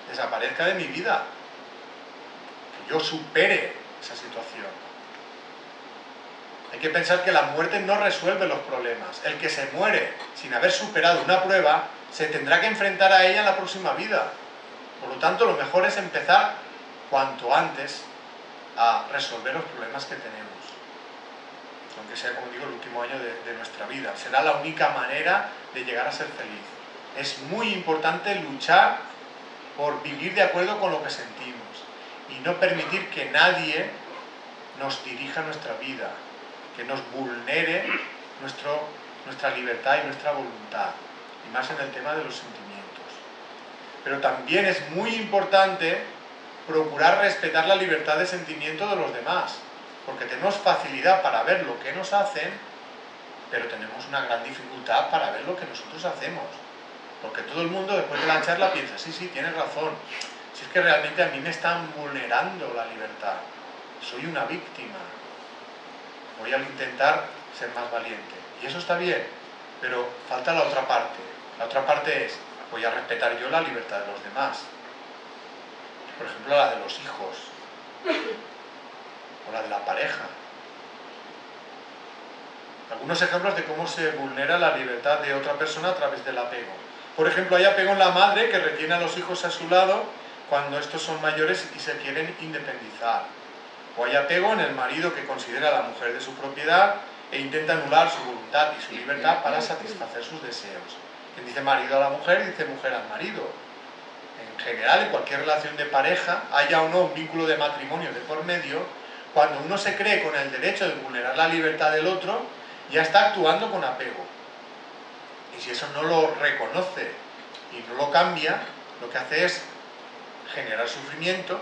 desaparezca de mi vida. Que yo supere esa situación. Hay que pensar que la muerte no resuelve los problemas. El que se muere sin haber superado una prueba se tendrá que enfrentar a ella en la próxima vida. Por lo tanto, lo mejor es empezar cuanto antes a resolver los problemas que tenemos. Aunque sea, como digo, el último año de nuestra vida. Será la única manera de llegar a ser feliz. Es muy importante luchar por vivir de acuerdo con lo que sentimos y no permitir que nadie nos dirija nuestra vida, que nos vulnere nuestra libertad y nuestra voluntad, y más en el tema de los sentimientos. pero también es muy importante procurar respetar la libertad de sentimiento de los demás, porque tenemos facilidad para ver lo que nos hacen, pero tenemos una gran dificultad para ver lo que nosotros hacemos. Porque todo el mundo después de la charla piensa, sí, sí, tienes razón, si es que realmente a mí me están vulnerando la libertad, soy una víctima, voy a intentar ser más valiente. Y eso está bien, pero falta la otra parte. La otra parte es, voy a respetar yo la libertad de los demás. Por ejemplo, la de los hijos, o la de la pareja. Algunos ejemplos de cómo se vulnera la libertad de otra persona a través del apego. Por ejemplo, hay apego en la madre que retiene a los hijos a su lado cuando estos son mayores y se quieren independizar. O hay apego en el marido que considera a la mujer de su propiedad e intenta anular su voluntad y su libertad para satisfacer sus deseos. Quien dice marido a la mujer, dice mujer al marido. En general, en cualquier relación de pareja, haya o no un vínculo de matrimonio de por medio, cuando uno se cree con el derecho de vulnerar la libertad del otro, ya está actuando con apego. Y si eso no lo reconoce y no lo cambia, lo que hace es generar sufrimiento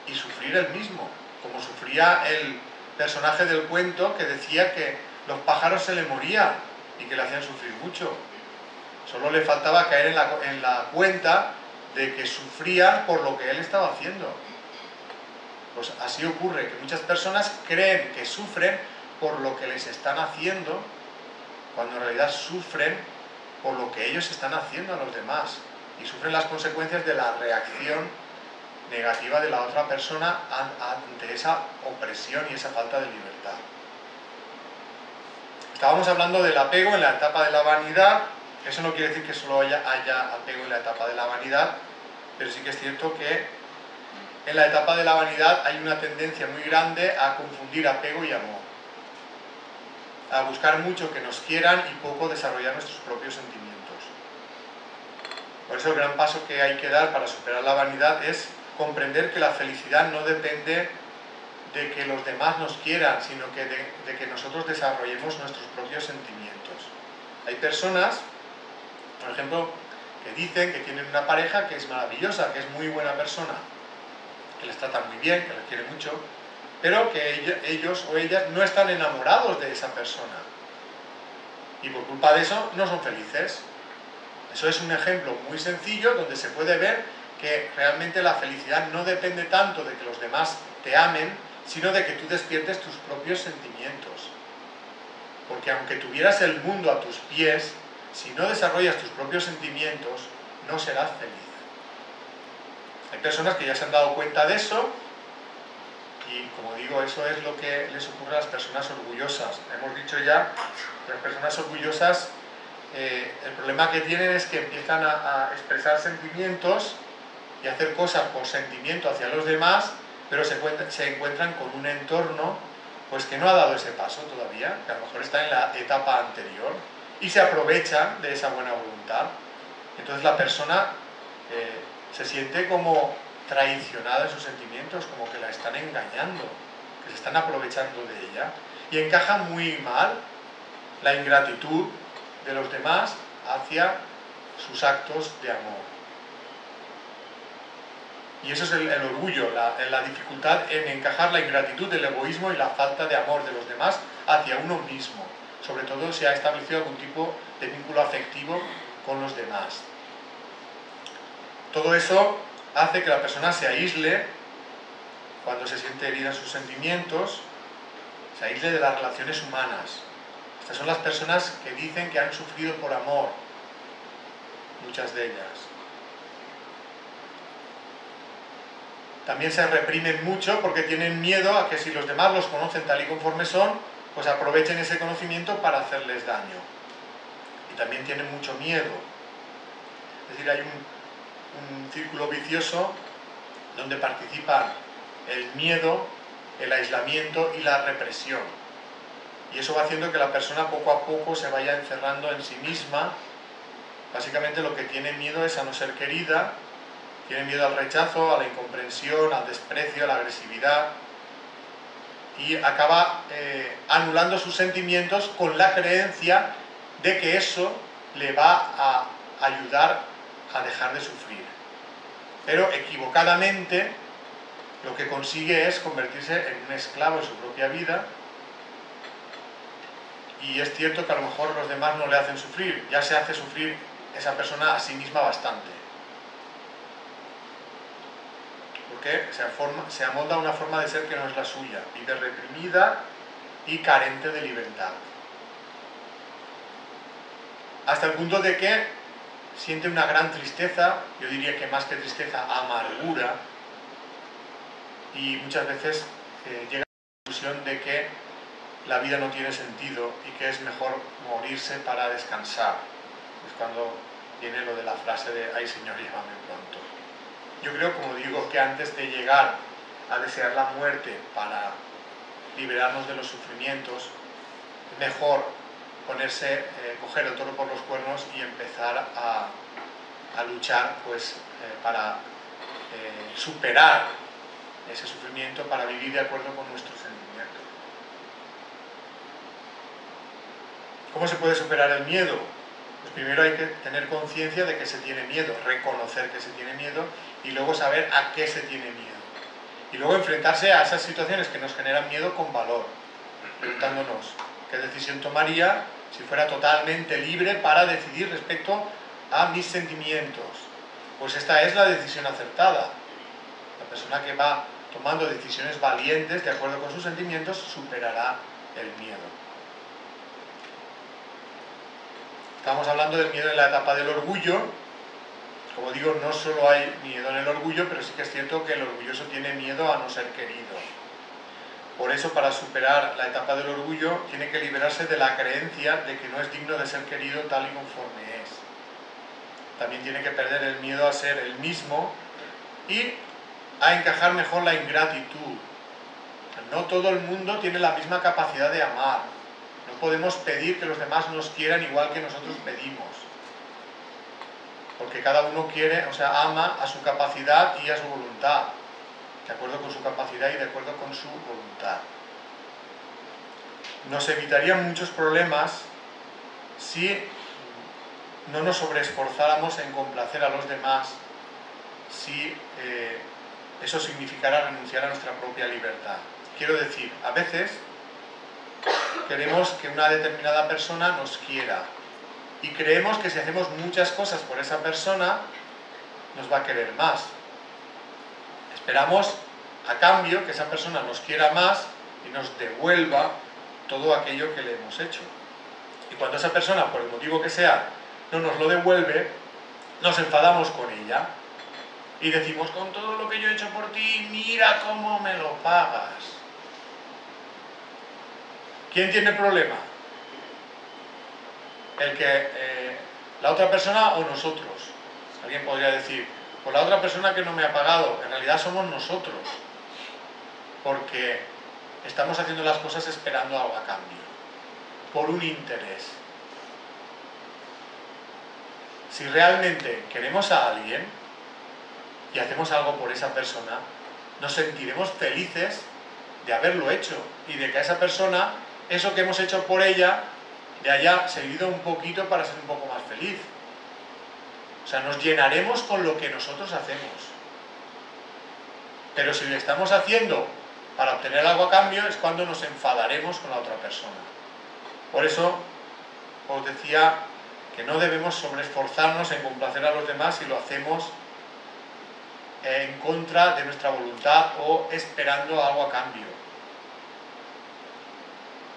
y sufrir él mismo, como sufría el personaje del cuento que decía que los pájaros se le morían y que le hacían sufrir mucho. Solo le faltaba caer en la cuenta de que sufrían por lo que él estaba haciendo. Pues así ocurre, que muchas personas creen que sufren por lo que les están haciendo, cuando en realidad sufren por lo que ellos están haciendo a los demás, y sufren las consecuencias de la reacción negativa de la otra persona ante esa opresión y esa falta de libertad. Estábamos hablando del apego en la etapa de la vanidad. Eso no quiere decir que solo haya apego en la etapa de la vanidad, pero sí que es cierto que en la etapa de la vanidad hay una tendencia muy grande a confundir apego y amor, a buscar mucho que nos quieran y poco desarrollar nuestros propios sentimientos. Por eso el gran paso que hay que dar para superar la vanidad es comprender que la felicidad no depende de que los demás nos quieran, sino que de que nosotros desarrollemos nuestros propios sentimientos. Hay personas, por ejemplo, que dicen que tienen una pareja que es maravillosa, que es muy buena persona, que les trata muy bien, que les quiere mucho, pero que ellos o ellas no están enamorados de esa persona. Y por culpa de eso no son felices. Eso es un ejemplo muy sencillo donde se puede ver que realmente la felicidad no depende tanto de que los demás te amen, sino de que tú despiertes tus propios sentimientos. Porque aunque tuvieras el mundo a tus pies, si no desarrollas tus propios sentimientos, no serás feliz. Hay personas que ya se han dado cuenta de eso y, como digo, eso es lo que les ocurre a las personas orgullosas. Hemos dicho ya que las personas orgullosas, el problema que tienen es que empiezan a expresar sentimientos y hacer cosas por sentimiento hacia los demás, pero se encuentran con un entorno pues que no ha dado ese paso todavía, que a lo mejor está en la etapa anterior, y se aprovechan de esa buena voluntad. Entonces la persona se siente como traicionada en sus sentimientos, como que la están engañando, que se están aprovechando de ella, y encaja muy mal la ingratitud de los demás hacia sus actos de amor. Y eso es el orgullo, la dificultad en encajar la ingratitud, el egoísmo y la falta de amor de los demás hacia uno mismo. Sobre todo si ha establecido algún tipo de vínculo afectivo con los demás. Todo eso hace que la persona se aísle cuando se siente herida en sus sentimientos, se aísle de las relaciones humanas. Estas son las personas que dicen que han sufrido por amor, muchas de ellas. También se reprimen mucho porque tienen miedo a que si los demás los conocen tal y conforme son, pues aprovechen ese conocimiento para hacerles daño. Y también tienen mucho miedo. Es decir, hay un círculo vicioso donde participan el miedo, el aislamiento y la represión. Y eso va haciendo que la persona poco a poco se vaya encerrando en sí misma. Básicamente lo que tiene miedo es a no ser querida, tiene miedo al rechazo, a la incomprensión, al desprecio, a la agresividad, y acaba anulando sus sentimientos con la creencia de que eso le va a ayudar a dejar de sufrir. pero equivocadamente lo que consigue es convertirse en un esclavo en su propia vida, y es cierto que a lo mejor los demás no le hacen sufrir, ya se hace sufrir esa persona a sí misma bastante, porque se amolda una forma de ser que no es la suya, vive reprimida y carente de libertad, hasta el punto de que siente una gran tristeza, yo diría que más que tristeza, amargura, y muchas veces llega a la conclusión de que la vida no tiene sentido y que es mejor morirse para descansar. Es cuando viene lo de la frase de "ay Señor, llévame pronto". Yo creo, como digo, que antes de llegar a desear la muerte para liberarnos de los sufrimientos, es mejor coger el toro por los cuernos y empezar a luchar para superar ese sufrimiento, para vivir de acuerdo con nuestros sentimientos. ¿Cómo se puede superar el miedo? Pues primero hay que tener conciencia de que se tiene miedo, reconocer que se tiene miedo y luego saber a qué se tiene miedo. Y luego enfrentarse a esas situaciones que nos generan miedo con valor, preguntándonos qué decisión tomaría si fuera totalmente libre para decidir respecto a mis sentimientos. Pues esta es la decisión acertada. La persona que va tomando decisiones valientes de acuerdo con sus sentimientos superará el miedo. Estamos hablando del miedo en la etapa del orgullo. Como digo, no solo hay miedo en el orgullo, pero sí que es cierto que el orgulloso tiene miedo a no ser querido. Por eso, para superar la etapa del orgullo, tiene que liberarse de la creencia de que no es digno de ser querido tal y conforme es. También tiene que perder el miedo a ser el mismo y a encajar mejor la ingratitud. No todo el mundo tiene la misma capacidad de amar. No podemos pedir que los demás nos quieran igual que nosotros pedimos. Porque cada uno ama a su capacidad y a su voluntad. De acuerdo con su capacidad y de acuerdo con su voluntad. Nos evitarían muchos problemas si no nos sobreesforzáramos en complacer a los demás, si eso significara renunciar a nuestra propia libertad. Quiero decir, a veces queremos que una determinada persona nos quiera y creemos que si hacemos muchas cosas por esa persona nos va a querer más. Esperamos a cambio que esa persona nos quiera más y nos devuelva todo aquello que le hemos hecho. Y cuando esa persona, por el motivo que sea, no nos lo devuelve, nos enfadamos con ella y decimos: con todo lo que yo he hecho por ti, mira cómo me lo pagas. ¿Quién tiene problema? ¿La otra persona o nosotros? Alguien podría decir: pues la otra persona que no me ha pagado. En realidad somos nosotros, porque estamos haciendo las cosas esperando algo a cambio, por un interés. Si realmente queremos a alguien y hacemos algo por esa persona, nos sentiremos felices de haberlo hecho y de que a esa persona, eso que hemos hecho por ella, le haya servido un poquito para ser un poco más feliz. O sea, nos llenaremos con lo que nosotros hacemos. Pero si lo estamos haciendo para obtener algo a cambio, es cuando nos enfadaremos con la otra persona. Por eso os decía que no debemos sobreesforzarnos en complacer a los demás si lo hacemos en contra de nuestra voluntad o esperando algo a cambio.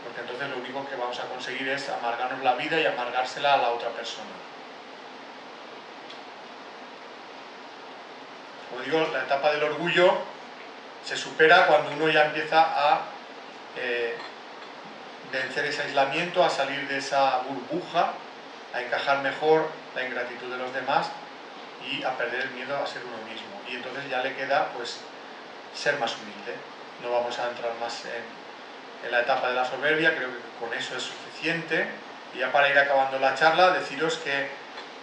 Porque entonces lo único que vamos a conseguir es amargarnos la vida y amargársela a la otra persona. Como digo, la etapa del orgullo se supera cuando uno ya empieza a vencer ese aislamiento, a salir de esa burbuja, a encajar mejor la ingratitud de los demás y a perder el miedo a ser uno mismo. Y entonces ya le queda pues ser más humilde. No vamos a entrar más en la etapa de la soberbia, creo que con eso es suficiente. Y ya para ir acabando la charla, deciros que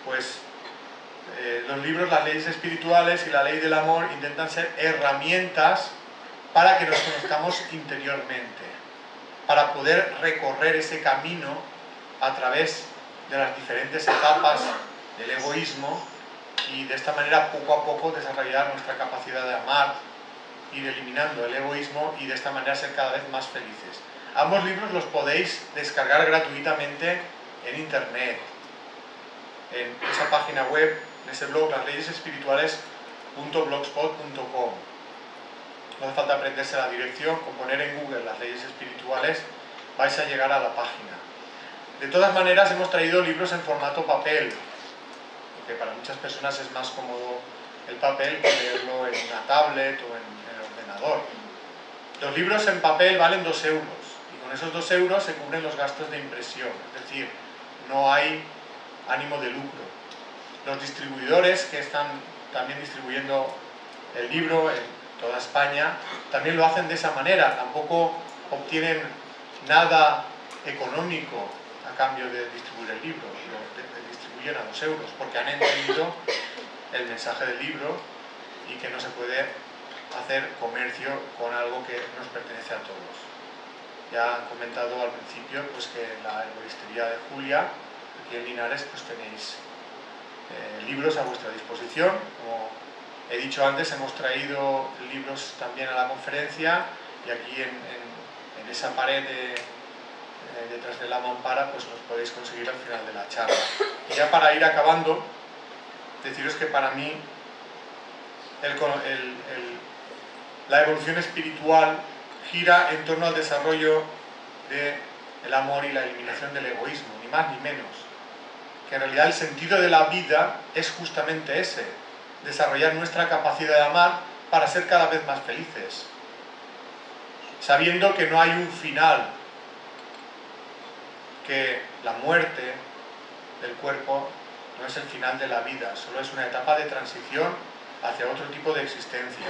pues los libros, las leyes espirituales y la ley del amor intentan ser herramientas para que nos conozcamos interiormente, para poder recorrer ese camino a través de las diferentes etapas del egoísmo y de esta manera poco a poco desarrollar nuestra capacidad de amar, ir eliminando el egoísmo y de esta manera ser cada vez más felices. Ambos libros los podéis descargar gratuitamente en internet, en esa página web, en ese blog, lasleyesespirituales.blogspot.com. No hace falta aprenderse la dirección, con poner en Google las leyes espirituales vais a llegar a la página. De todas maneras hemos traído libros en formato papel, porque para muchas personas es más cómodo el papel que leerlo en una tablet o en el ordenador. Los libros en papel valen 2 euros y con esos 2 euros se cubren los gastos de impresión, es decir, no hay ánimo de lucro. Los distribuidores que están también distribuyendo el libro en toda España también lo hacen de esa manera, tampoco obtienen nada económico a cambio de distribuir el libro, lo distribuyen a 2 euros porque han entendido el mensaje del libro y que no se puede hacer comercio con algo que nos pertenece a todos. Ya han comentado al principio pues, que en la herboristería de Julia, aquí en Linares, pues tenéis libros a vuestra disposición. Como he dicho antes, hemos traído libros también a la conferencia y aquí en esa pared detrás de la mampara pues los podéis conseguir al final de la charla. Y ya para ir acabando, deciros que para mí la evolución espiritual gira en torno al desarrollo del amor y la eliminación del egoísmo, ni más ni menos. Que en realidad el sentido de la vida es justamente ese, desarrollar nuestra capacidad de amar para ser cada vez más felices, sabiendo que no hay un final, que la muerte del cuerpo no es el final de la vida, solo es una etapa de transición hacia otro tipo de existencia.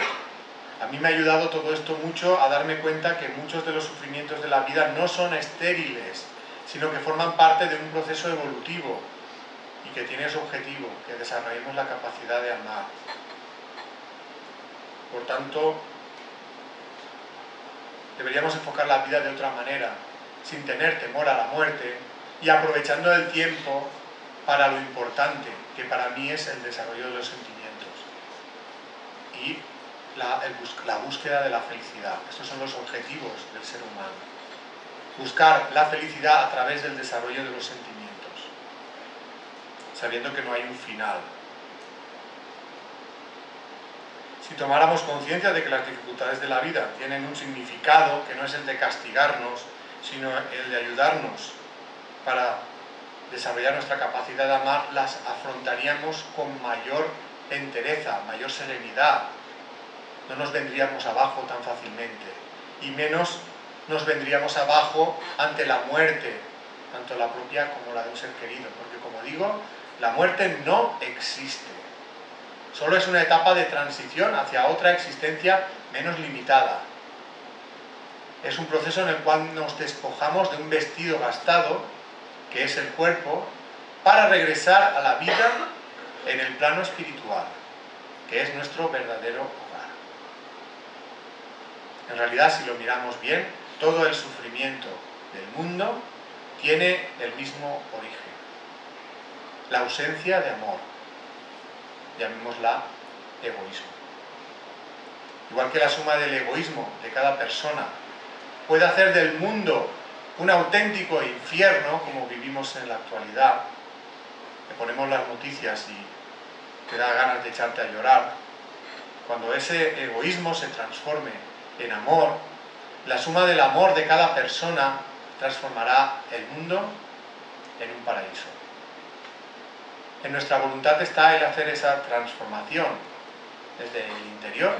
A mí me ha ayudado todo esto mucho a darme cuenta que muchos de los sufrimientos de la vida no son estériles, sino que forman parte de un proceso evolutivo y que tiene su objetivo, que desarrollemos la capacidad de amar. Por tanto, deberíamos enfocar la vida de otra manera, sin tener temor a la muerte y aprovechando el tiempo para lo importante, que para mí es el desarrollo de los sentimientos y la búsqueda de la felicidad. Estos son los objetivos del ser humano. Buscar la felicidad a través del desarrollo de los sentimientos, sabiendo que no hay un final. Si tomáramos conciencia de que las dificultades de la vida tienen un significado que no es el de castigarnos, sino el de ayudarnos para desarrollar nuestra capacidad de amar, las afrontaríamos con mayor entereza, mayor serenidad. No nos vendríamos abajo tan fácilmente y menos nos vendríamos abajo ante la muerte, tanto la propia como la de un ser querido, porque como digo, la muerte no existe. Solo es una etapa de transición hacia otra existencia menos limitada. Es un proceso en el cual nos despojamos de un vestido gastado, que es el cuerpo, para regresar a la vida en el plano espiritual, que es nuestro verdadero hogar. En realidad, si lo miramos bien, todo el sufrimiento del mundo tiene el mismo origen: la ausencia de amor. Llamémosla egoísmo. Igual que la suma del egoísmo de cada persona puede hacer del mundo un auténtico infierno, como vivimos en la actualidad, que ponemos las noticias y te da ganas de echarte a llorar. Cuando ese egoísmo se transforme en amor, la suma del amor de cada persona transformará el mundo en un paraíso. En nuestra voluntad está el hacer esa transformación, desde el interior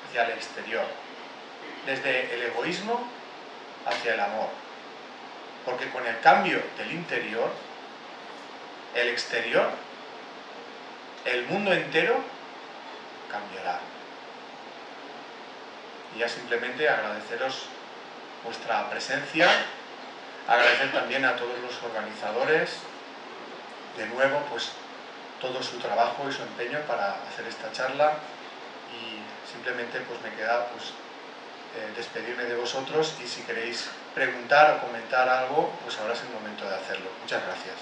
hacia el exterior, desde el egoísmo hacia el amor. Porque con el cambio del interior, el exterior, el mundo entero cambiará. Y ya simplemente agradeceros vuestra presencia, agradecer también a todos los organizadores, de nuevo, pues todo su trabajo y su empeño para hacer esta charla, y simplemente pues me queda pues despedirme de vosotros, y si queréis preguntar o comentar algo, pues ahora es el momento de hacerlo. Muchas gracias.